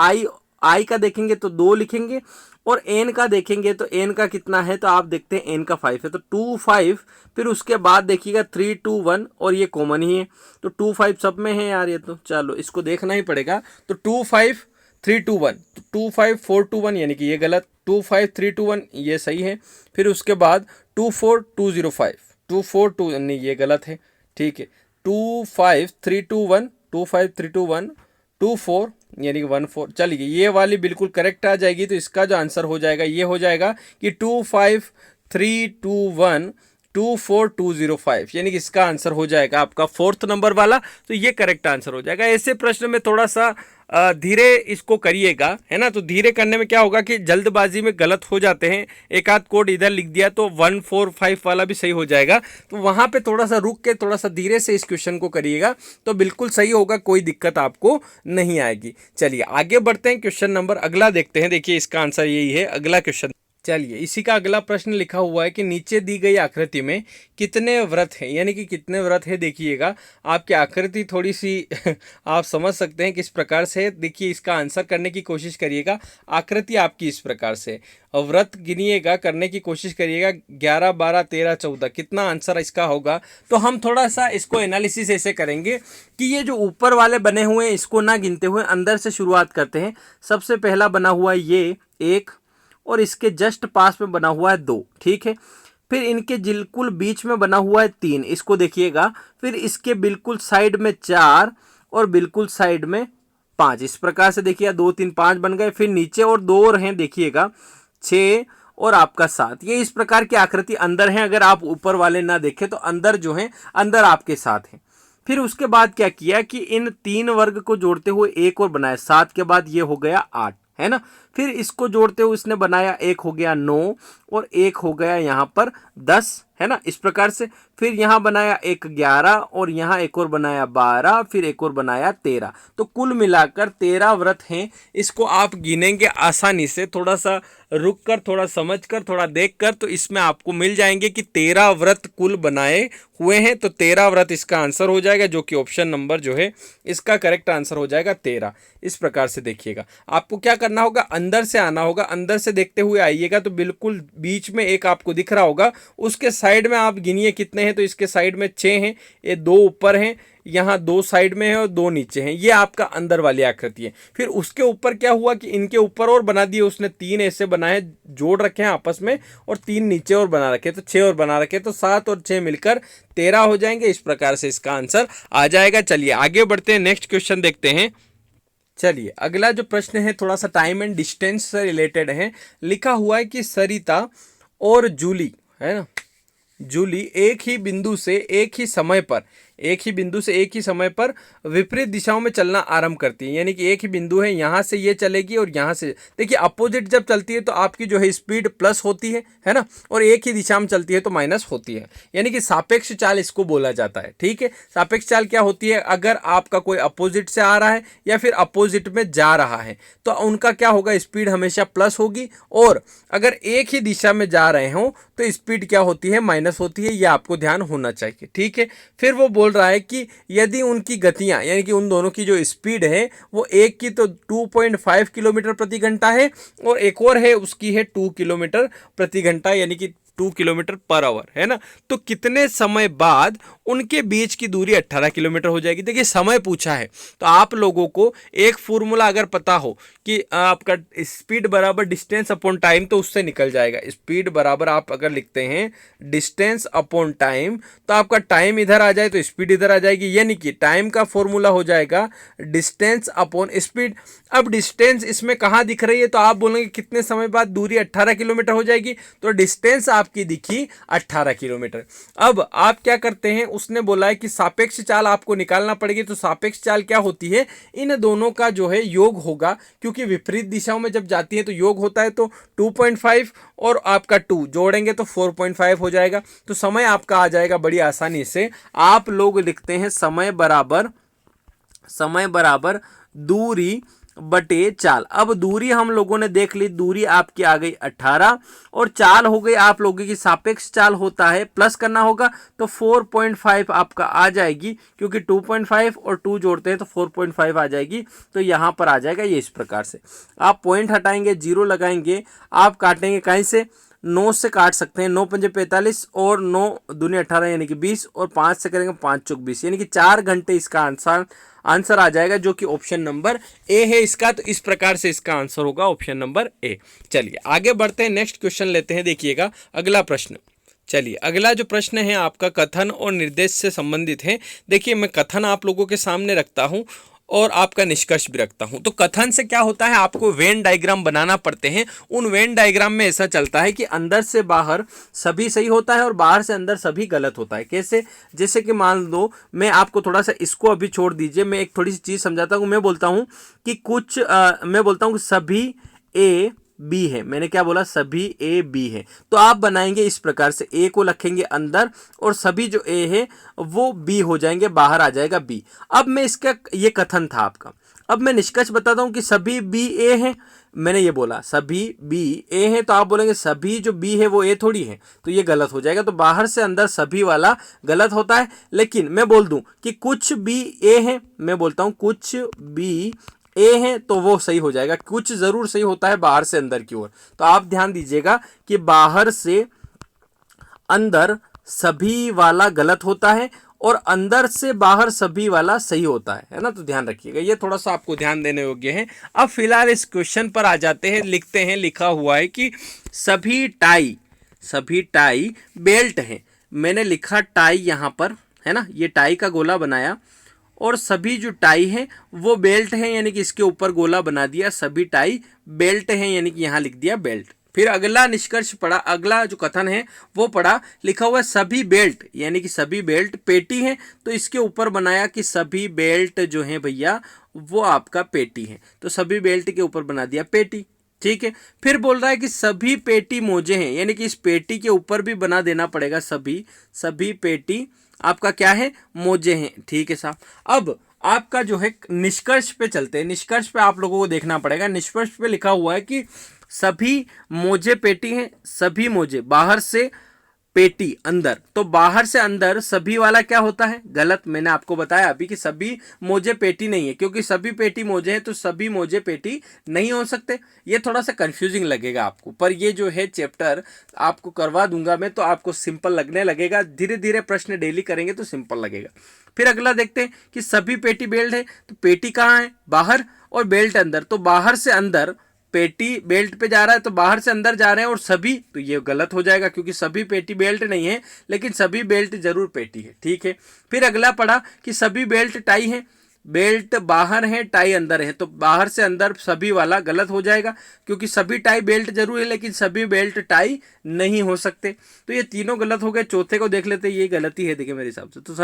आई का देखेंगे तो 2 लिखेंगे, और एन का देखेंगे तो एन का कितना है, तो आप देखते हैं एन का 5 है, तो 25, फिर उसके बाद देखिएगा 321, और ये कॉमन ही है, तो 25 सब में है यार, ये तो चलो इसको देखना ही पड़ेगा। तो 25321, 25421 यानी कि ये गलत, 25321 ये सही है, फिर उसके बाद 24205, 242 नहीं ये गलत है, ठीक है, 25321, 25321, 24 यानी कि 14, चलिए ये वाली बिल्कुल करेक्ट आ जाएगी। तो इसका जो आंसर हो जाएगा ये हो जाएगा कि 25321 यानी कि इसका आंसर हो जाएगा आपका 4th नंबर वाला, तो ये करेक्ट आंसर हो जाएगा। ऐसे प्रश्न में थोड़ा सा धीरे इसको करिएगा, है ना, तो धीरे करने में क्या होगा कि जल्दबाजी में गलत हो जाते हैं, एक आध कोड इधर लिख दिया तो 145 वाला भी सही हो जाएगा, तो वहां पे थोड़ा सा रुक के थोड़ा सा धीरे से इस क्वेश्चन को करिएगा तो बिल्कुल सही होगा, कोई दिक्कत आपको नहीं आएगी। चलिए आगे बढ़ते हैं, क्वेश्चन नंबर अगला देखते हैं। देखिए इसका आंसर यही है, अगला क्वेश्चन। चलिए इसी का अगला प्रश्न लिखा हुआ है कि नीचे दी गई आकृति में कितने व्रत हैं, यानी कि कितने व्रत है। देखिएगा आपकी आकृति थोड़ी सी आप समझ सकते हैं किस प्रकार से। देखिए इसका आंसर करने की कोशिश करिएगा। आकृति आपकी इस प्रकार से, व्रत गिनिएगा, करने की कोशिश करिएगा, 11 12 13 14 कितना आंसर इसका होगा। तो हम थोड़ा सा इसको एनालिसिस ऐसे करेंगे कि ये जो ऊपर वाले बने हुए हैं इसको ना गिनते हुए अंदर से शुरुआत करते हैं। सबसे पहला बना हुआ है ये 1, और इसके जस्ट पास में बना हुआ है 2, ठीक है। फिर इनके बिल्कुल बीच में बना हुआ है 3, इसको देखिएगा। फिर इसके बिल्कुल साइड में 4 और बिल्कुल साइड में 5, इस प्रकार से देखिए 2 3 5 बन गए। फिर नीचे और 2 और हैं, देखिएगा 6 और आपका 7। ये इस प्रकार की आकृति अंदर है। अगर आप ऊपर वाले ना देखें तो अंदर जो है अंदर आपके 7 है। फिर उसके बाद क्या किया कि इन 3 वर्ग को जोड़ते हुए एक और बनाया, 7 के बाद ये हो गया 8, है ना। फिर इसको जोड़ते हुए इसने बनाया, एक हो गया 9 और एक हो गया यहाँ पर 10, है ना, इस प्रकार से। फिर यहाँ बनाया एक 11 और यहाँ एक और बनाया 12, फिर एक और बनाया 13। तो कुल मिलाकर 13 व्रत हैं। इसको आप गिनेंगे आसानी से, थोड़ा सा रुक कर, थोड़ा समझ कर, थोड़ा देख कर, तो इसमें आपको मिल जाएंगे कि 13 व्रत कुल बनाए हुए हैं। तो 13 व्रत इसका आंसर हो जाएगा, जो कि ऑप्शन नंबर जो है इसका करेक्ट आंसर हो जाएगा 13। इस प्रकार से देखिएगा, आपको क्या करना होगा, अंदर से आना होगा, अंदर से देखते हुए आइएगा। तो बिल्कुल बीच में एक आपको दिख रहा होगा, उसके साइड में आप गिनिए कितने हैं। तो इसके साइड में 6 हैं, ये 2 ऊपर हैं, यहाँ 2 साइड में है और 2 नीचे हैं। ये आपका अंदर वाली आकृति है। फिर उसके ऊपर क्या हुआ कि इनके ऊपर और बना दिए उसने, 3 ऐसे बनाए, जोड़ रखे हैं आपस में, और 3 नीचे और बना रखे, तो 6 और बना रखे, तो 7 और 6 मिलकर 13 हो जाएंगे। इस प्रकार से इसका आंसर आ जाएगा। चलिए आगे बढ़ते हैं, नेक्स्ट क्वेश्चन देखते हैं। चलिए अगला जो प्रश्न है थोड़ा सा टाइम एंड डिस्टेंस से रिलेटेड है। लिखा हुआ है कि सरिता और जूली, है ना, जूली एक ही बिंदु से एक ही समय पर विपरीत दिशाओं में चलना आरंभ करती है। यानी कि एक ही बिंदु है, यहाँ से ये चलेगी और यहाँ से, देखिए अपोजिट जब चलती है तो आपकी जो है स्पीड प्लस होती है ना, और एक ही दिशा में चलती है तो माइनस होती है। यानी कि सापेक्ष चाल इसको बोला जाता है, ठीक है। सापेक्ष चाल क्या होती है, अगर आपका कोई अपोजिट से आ रहा है या फिर अपोजिट में जा रहा है तो उनका क्या होगा, स्पीड हमेशा प्लस होगी, और अगर एक ही दिशा में जा रहे हो तो स्पीड क्या होती है, माइनस होती है। ये आपको ध्यान होना चाहिए, ठीक है। फिर वो बोल रहा है कि यदि उनकी गतियां, यानी कि उन दोनों की जो स्पीड है वो एक की तो 2.5 किलोमीटर प्रति घंटा है और एक और है उसकी है 2 किलोमीटर प्रति घंटा, यानी कि 2 किलोमीटर पर आवर, है ना। तो कितने समय बाद उनके बीच की दूरी 18 किलोमीटर हो जाएगी। देखिए समय पूछा है तो आप लोगों को एक फॉर्मूला अगर पता हो कि आपका स्पीड बराबर डिस्टेंस अपॉन टाइम, तो उससे निकल जाएगा। स्पीड बराबर आप अगर लिखते हैं डिस्टेंस अपॉन टाइम, तो आपका टाइम इधर आ जाए तो स्पीड इधर आ जाएगी, यानी कि टाइम का फॉर्मूला हो जाएगा डिस्टेंस अपॉन स्पीड। अब डिस्टेंस इसमें कहाँ दिख रही है, तो आप बोलेंगे कितने समय बाद दूरी 18 किलोमीटर हो जाएगी, तो डिस्टेंस आपकी दिखी 18 किलोमीटर। अब आप क्या करते हैं, उसने बोला है कि सापेक्ष चाल आपको निकालना पड़ेगी। तो सापेक्ष चाल क्या होती है, इन दोनों का जो है योग होगा, क्योंकि विपरीत दिशाओं में जब जाती है तो योग होता है। तो 2.5 और आपका 2 जोड़ेंगे तो 4.5 हो जाएगा। तो समय आपका आ जाएगा बड़ी आसानी से। आप लोग लिखते हैं समय बराबर दूरी बटे चाल। अब दूरी हम लोगों ने देख ली, दूरी आपकी आ गई 18 और चाल हो गई आप लोगों की सापेक्ष चाल होता है, प्लस करना होगा तो 4.5 आपका आ जाएगी, क्योंकि 2.5 और 2 जोड़ते हैं तो 4.5 आ जाएगी। तो यहाँ पर आ जाएगा ये इस प्रकार से। आप पॉइंट हटाएंगे, जीरो लगाएंगे, आप काटेंगे कहीं से 9 से काट सकते हैं, 9 पंजे 45 और 9 दूनी 18 यानी कि 20 और 5 से करेंगे 5 चौक 20, यानी कि 4 घंटे इसका आंसर आ जाएगा, जो कि ऑप्शन नंबर ए है इसका। तो इस प्रकार से इसका आंसर होगा ऑप्शन नंबर ए। चलिए आगे बढ़ते हैं, नेक्स्ट क्वेश्चन लेते हैं। देखिएगा अगला प्रश्न। चलिए अगला जो प्रश्न है आपका कथन और निर्देश से संबंधित है। देखिए मैं कथन आप लोगों के सामने रखता हूं और आपका निष्कर्ष भी रखता हूं। तो कथन से क्या होता है, आपको वेन डायग्राम बनाना पड़ते हैं। उन वेन डायग्राम में ऐसा चलता है कि अंदर से बाहर सभी सही होता है और बाहर से अंदर सभी गलत होता है। कैसे, जैसे कि मान लो मैं आपको थोड़ा सा इसको अभी छोड़ दीजिए, मैं एक थोड़ी सी चीज समझाता हूँ। मैं बोलता हूँ कि मैं बोलता हूँ कि सभी ए बी है। मैंने क्या बोला, सभी ए बी है। तो आप बनाएंगे इस प्रकार से, ए को रखेंगे अंदर और सभी जो ए है वो बी हो जाएंगे, बाहर आ जाएगा बी। अब मैं इसका, ये कथन था आपका। अब मैं निष्कर्ष बताता हूं कि सभी बी ए है। मैंने ये बोला सभी बी ए है, तो आप बोलेंगे सभी जो बी है वो ए थोड़ी है, तो ये गलत हो जाएगा। तो बाहर से अंदर सभी वाला गलत होता है। लेकिन मैं बोल दूं कि कुछ बी ए है, मैं बोलता हूं कुछ बी ए है, तो वो सही हो जाएगा। कुछ जरूर सही होता है बाहर से अंदर की ओर। तो आप ध्यान दीजिएगा कि बाहर से अंदर सभी वाला गलत होता है और अंदर से बाहर सभी वाला सही होता है ना। तो ध्यान रखिएगा, ये थोड़ा सा आपको ध्यान देने योग्य है। अब फिलहाल इस क्वेश्चन पर आ जाते हैं। लिखते हैं, लिखा हुआ है कि सभी टाई बेल्ट है। मैंने लिखा टाई यहां पर, है ना, ये टाई का गोला बनाया और सभी जो टाई है वो बेल्ट है, यानी कि इसके ऊपर गोला बना दिया। सभी टाई बेल्ट है, यानी कि यहां लिख दिया बेल्ट। फिर अगला निष्कर्ष पढ़ा, अगला जो कथन है वो पढ़ा, लिखा हुआ है सभी बेल्ट, यानी कि सभी बेल्ट पेटी है। तो इसके ऊपर बनाया कि सभी बेल्ट जो है भैया वो आपका पेटी है। तो सभी बेल्ट के ऊपर बना दिया पेटी, ठीक है। फिर बोल रहा है कि सभी पेटी मोजे हैं, यानी कि इस पेटी के ऊपर भी बना देना पड़ेगा सभी पेटी आपका क्या है, मोजे हैं, ठीक है साहब। अब आपका जो है निष्कर्ष पे चलते हैं। निष्कर्ष पे आप लोगों को देखना पड़ेगा। निष्कर्ष पे लिखा हुआ है कि सभी मोजे पेटी हैं, सभी मोजे बाहर से पेटी अंदर। तो बाहर से अंदर सभी वाला क्या होता है, गलत। मैंने आपको बताया अभी कि सभी मोजे पेटी नहीं है, क्योंकि सभी पेटी मोजे हैं तो सभी मोजे पेटी नहीं हो सकते। ये थोड़ा सा कंफ्यूजिंग लगेगा आपको, पर ये जो है चैप्टर आपको करवा दूंगा मैं, तो आपको सिंपल लगने लगेगा। धीरे धीरे प्रश्न डेली करेंगे तो सिंपल लगेगा। फिर अगला देखते हैं कि सभी पेटी बेल्ट है। तो पेटी कहाँ है, बाहर, और बेल्ट अंदर। तो बाहर से अंदर पेटी बेल्ट पे जा रहा है, तो बाहर से अंदर जा रहे हैं और सभी, तो ये गलत हो जाएगा, क्योंकि सभी पेटी बेल्ट नहीं है, लेकिन सभी बेल्ट जरूर पेटी है, ठीक है। फिर अगला पढ़ा कि सभी बेल्ट टाई है। बेल्ट बाहर है, टाई अंदर है, तो बाहर से अंदर सभी वाला गलत हो जाएगा, क्योंकि सभी टाई बेल्ट जरूर है लेकिन सभी बेल्ट टाई नहीं हो सकते। तो ये तीनों गलत हो गए। चौथे को देख लेते हैं, ये गलती है देखिए मेरे हिसाब से। तो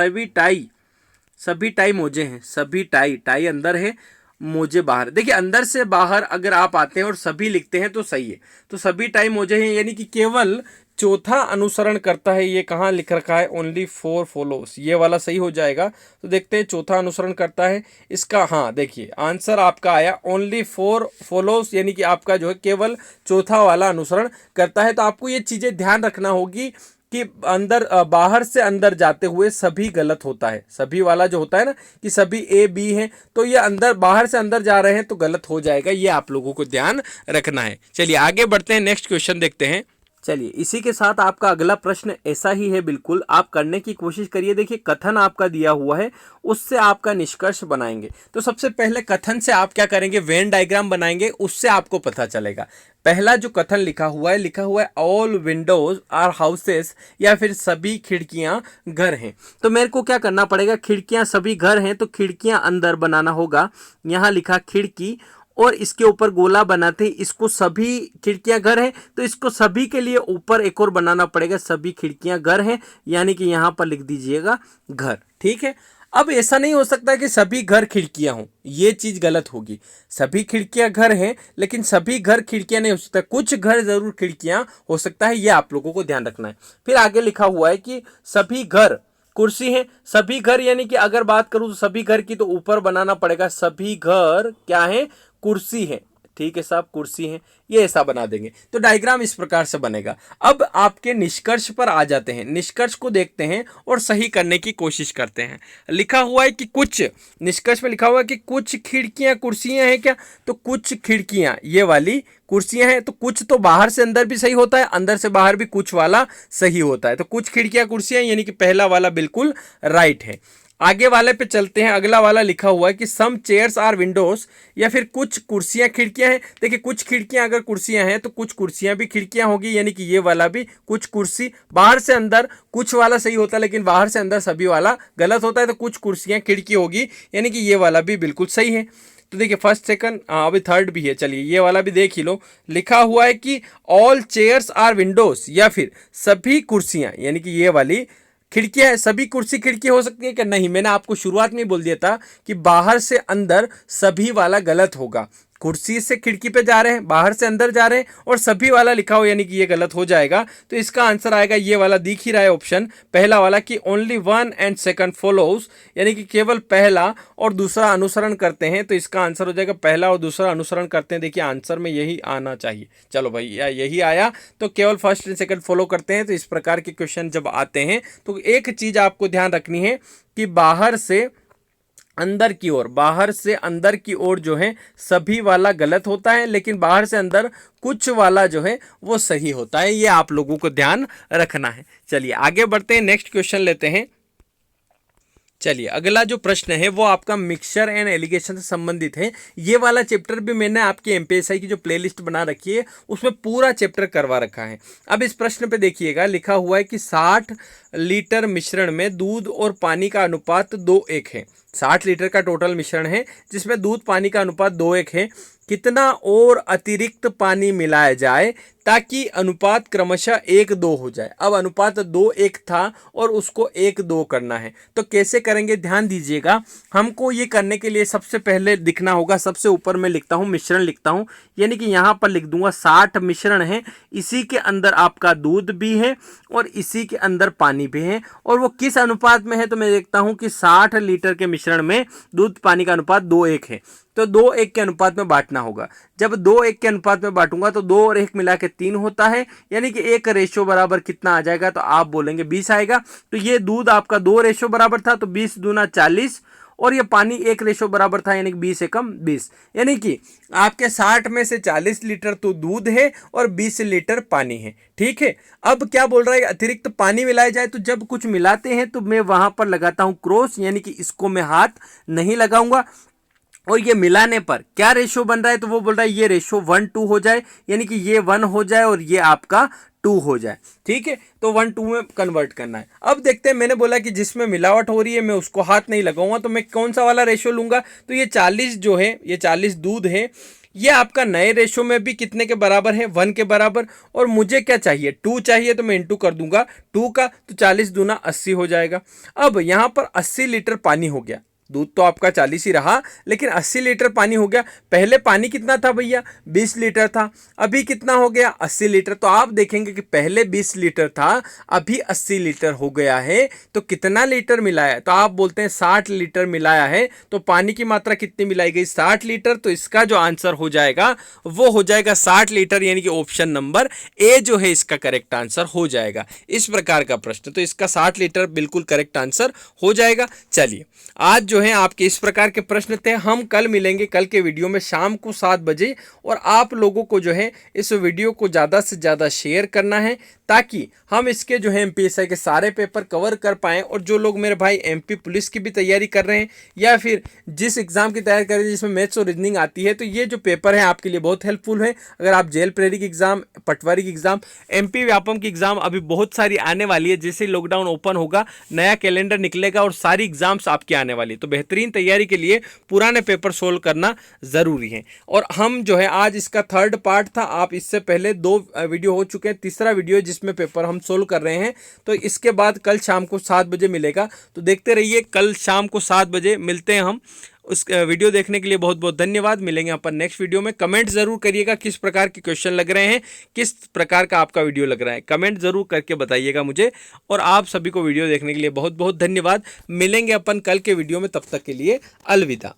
सभी टाई मोजे हैं, सभी टाई अंदर है, मोजे बाहर। देखिए अंदर से बाहर अगर आप आते हैं और सभी लिखते हैं तो सही है। तो सभी टाई मोजे हैं, यानी कि केवल चौथा अनुसरण करता है। ये कहाँ लिख रखा है, ओनली 4 फॉलोस, ये वाला सही हो जाएगा। तो देखते हैं चौथा अनुसरण करता है इसका। हाँ देखिए आंसर आपका आया ओनली 4 फॉलोस, यानी कि आपका जो है केवल चौथा वाला अनुसरण करता है। तो आपको ये चीजें ध्यान रखना होगी कि अंदर बाहर से अंदर जाते हुए सभी गलत होता है। सभी वाला जो होता है ना कि सभी ए बी हैं, तो ये अंदर बाहर से अंदर जा रहे हैं तो गलत हो जाएगा। ये आप लोगों को ध्यान रखना है। चलिए आगे बढ़ते हैं, नेक्स्ट क्वेश्चन देखते हैं। चलिए इसी के साथ आपका अगला प्रश्न ऐसा ही है, बिल्कुल आप करने की कोशिश करिए। देखिए कथन आपका दिया हुआ है, उससे आपका निष्कर्ष बनाएंगे। तो सबसे पहले कथन से आप क्या करेंगे, वेन डायग्राम बनाएंगे, उससे आपको पता चलेगा। पहला जो कथन लिखा हुआ है ऑल विंडोज आर हाउसेस, या फिर सभी खिड़कियां घर हैं। तो मेरे को क्या करना पड़ेगा, खिड़कियां सभी घर हैं तो खिड़कियां अंदर बनाना होगा। यहाँ लिखा खिड़की और इसके ऊपर गोला बनाते हैं, इसको सभी खिड़कियां घर हैं, तो इसको सभी के लिए ऊपर एक और बनाना पड़ेगा, सभी खिड़कियां घर हैं, यानी कि यहां पर लिख दीजिएगा घर। ठीक है, अब ऐसा नहीं हो सकता कि सभी घर खिड़कियां हों, ये चीज गलत होगी। सभी खिड़कियां घर हैं लेकिन सभी घर खिड़कियां नहीं हो सकता, कुछ घर जरूर खिड़कियां हो सकता है, ये आप लोगों को ध्यान रखना है। फिर आगे लिखा हुआ है कि सभी घर कुर्सी है। सभी घर यानी कि अगर बात करूं तो सभी घर की, तो ऊपर बनाना पड़ेगा सभी घर क्या है, कुर्सी है। ठीक है साहब, कुर्सी है, ये ऐसा बना देंगे तो डायग्राम इस प्रकार से बनेगा। अब आपके निष्कर्ष पर आ जाते हैं, निष्कर्ष को देखते हैं और सही करने की कोशिश करते हैं। लिखा हुआ है कि कुछ, निष्कर्ष में लिखा हुआ है कि कुछ खिड़कियां कुर्सियां हैं क्या, तो कुछ खिड़कियां ये वाली कुर्सियां हैं। तो कुछ तो बाहर से अंदर भी सही होता है, अंदर से बाहर भी कुछ वाला सही होता है। तो कुछ खिड़कियां कुर्सियां यानी कि पहला वाला बिल्कुल राइट है। आगे वाले पे चलते हैं, अगला वाला लिखा हुआ है कि सम चेयर्स आर विंडोज, या फिर कुछ कुर्सियां खिड़कियां हैं। देखिए कुछ खिड़कियां अगर कुर्सियां हैं तो कुछ कुर्सियां भी खिड़कियां होगी, यानी कि ये वाला भी कुछ कुर्सी, बाहर से अंदर कुछ वाला सही होता है लेकिन बाहर से अंदर सभी वाला गलत होता है। तो कुछ कुर्सियां खिड़की होगी, यानी कि ये वाला भी बिल्कुल सही है। तो देखिए फर्स्ट सेकंड, अभी थर्ड भी है, चलिए ये वाला भी देख ही लो। लिखा हुआ है कि ऑल चेयर्स आर विंडोज, या फिर सभी कुर्सियां, यानी कि ये वाली खिड़कियां है। सभी कुर्सी खिड़की हो सकती है कि नहीं, मैंने आपको शुरुआत में बोल दिया था कि बाहर से अंदर सभी वाला गलत होगा। कुर्सी से खिड़की पे जा रहे हैं, बाहर से अंदर जा रहे हैं और सभी वाला लिखा हो, यानी कि ये गलत हो जाएगा। तो इसका आंसर आएगा ये वाला, दिख ही रहा है ऑप्शन पहला वाला कि only one and second follows, यानी कि केवल पहला और दूसरा अनुसरण करते हैं। तो इसका आंसर हो जाएगा पहला और दूसरा अनुसरण करते हैं। देखिए आंसर में यही आना चाहिए, चलो भाई यही आया, तो केवल फर्स्ट एंड सेकंड फॉलो करते हैं। तो इस प्रकार के क्वेश्चन जब आते हैं तो एक चीज आपको ध्यान रखनी है कि बाहर से अंदर की ओर, बाहर से अंदर की ओर जो है सभी वाला गलत होता है, लेकिन बाहर से अंदर कुछ वाला जो है वो सही होता है। ये आप लोगों को ध्यान रखना है। चलिए आगे बढ़ते हैं, नेक्स्ट क्वेश्चन लेते हैं। चलिए अगला जो प्रश्न है वो आपका मिक्सचर एंड एलिगेशन से संबंधित है। ये वाला चैप्टर भी मैंने आपके एमपीएसआई की जो प्लेलिस्ट बना रखी है उसमें पूरा चैप्टर करवा रखा है। अब इस प्रश्न पे देखिएगा, लिखा हुआ है कि 60 लीटर मिश्रण में दूध और पानी का अनुपात 2:1 है। 60 लीटर का टोटल मिश्रण है जिसमें दूध पानी का अनुपात 2:1 है। कितना और अतिरिक्त पानी मिलाया जाए ताकि अनुपात क्रमशः 1:2 हो जाए। अब अनुपात 2:1 था और उसको 1:2 करना है, तो कैसे करेंगे ध्यान दीजिएगा। हमको ये करने के लिए सबसे पहले दिखना होगा, सबसे ऊपर मैं लिखता हूँ मिश्रण लिखता हूँ, यानी कि यहाँ पर लिख दूंगा 60 मिश्रण है, इसी के अंदर आपका दूध भी है और इसी के अंदर पानी भी है, और वो किस अनुपात में है, तो मैं देखता हूँ कि 60 लीटर के मिश्रण में दूध पानी का अनुपात 2:1 है। तो 2:1 के अनुपात में बांटना होगा। जब 2:1 के अनुपात में बांटूंगा तो 2 और 1 मिला के 3 होता है, यानी कि 1 रेशो बराबर कितना आ जाएगा, तो आप बोलेंगे 20 आएगा। तो ये दूध आपका 2 रेशो बराबर था, तो 20 दूना 40, और ये पानी 1 रेशो बराबर था, यानी कि 20 एकम 20, यानी कि आपके 60 में से 40 लीटर तो दूध है और 20 लीटर पानी है। ठीक है, अब क्या बोल रहा है, अतिरिक्त पानी मिलाया जाए। तो जब कुछ मिलाते हैं तो मैं वहां पर लगाता हूं क्रॉस, यानी कि इसको मैं हाथ नहीं लगाऊंगा। और ये मिलाने पर क्या रेशो बन रहा है, तो वो बोल रहा है ये रेशो 1:2 हो जाए, यानी कि ये 1 हो जाए और ये आपका 2 हो जाए। ठीक है, तो 1:2 में कन्वर्ट करना है। अब देखते हैं, मैंने बोला कि जिसमें मिलावट हो रही है मैं उसको हाथ नहीं लगाऊंगा, तो मैं कौन सा वाला रेशो लूंगा, तो ये 40 जो है, ये 40 दूध है, ये आपका नए रेशो में भी कितने के बराबर है, 1 के बराबर। और मुझे क्या चाहिए, 2 चाहिए, तो मैं इंटू कर दूंगा 2 का, तो 40 दूना 80 हो जाएगा। अब यहां पर 80 लीटर पानी हो गया, दूध तो आपका 40 ही रहा लेकिन 80 लीटर पानी हो गया। पहले पानी कितना था भैया, 20 लीटर था, अभी कितना हो गया, 80 लीटर। तो आप देखेंगे कि पहले 20 लीटर था, अभी 80 लीटर हो गया है। तो कितना लीटर मिलाया है, तो आप बोलते हैं 60 लीटर मिलाया है। तो पानी की मात्रा कितनी मिलाई गई, 60 लीटर। तो इसका जो आंसर हो जाएगा वो हो जाएगा 60 लीटर, यानी कि ऑप्शन नंबर ए जो है इसका करेक्ट आंसर हो जाएगा। इस प्रकार का प्रश्न, तो इसका 60 लीटर बिल्कुल करेक्ट आंसर हो जाएगा। चलिए आज जो जो है आपके इस प्रकार के प्रश्न थे। हम कल मिलेंगे कल के वीडियो में शाम को 7 बजे, और आप लोगों को जो है इस वीडियो को ज़्यादा से ज़्यादा शेयर करना है ताकि हम इसके जो है एमपीएसआई के सारे पेपर कवर कर पाएँ। और जो लोग मेरे भाई एमपी पुलिस की भी तैयारी कर रहे हैं या फिर जिस एग्ज़ाम की तैयारी कर रहे हैं जिसमें मैथ्स और रीजनिंग आती है, तो ये जो पेपर है आपके लिए बहुत हेल्पफुल है। अगर आप जेल प्रेरी की एग्ज़ाम, पटवारी की एग्ज़ाम, एमपी व्यापम की एग्ज़ाम अभी बहुत सारी आने वाली है, जैसे लॉकडाउन ओपन होगा नया कैलेंडर निकलेगा और सारी एग्ज़ाम्स आपकी आने वाली है, तो बेहतरीन तैयारी के लिए पुराने पेपर सोल्व करना ज़रूरी है। और हम जो है आज इसका 3rd पार्ट था, आप इससे पहले 2 वीडियो हो चुके हैं, तीसरा वीडियो जिसमें पेपर हम सोल्व कर रहे हैं। तो इसके बाद कल शाम को 7 बजे मिलेगा, तो देखते रहिए। कल शाम को 7 बजे मिलते हैं हम। उस वीडियो देखने के लिए बहुत बहुत धन्यवाद। मिलेंगे अपन नेक्स्ट वीडियो में। कमेंट जरूर करिएगा किस प्रकार के क्वेश्चन लग रहे हैं, किस प्रकार का आपका वीडियो लग रहा है, कमेंट जरूर करके बताइएगा मुझे। और आप सभी को वीडियो देखने के लिए बहुत बहुत धन्यवाद। मिलेंगे अपन कल के वीडियो में, तब तक के लिए अलविदा।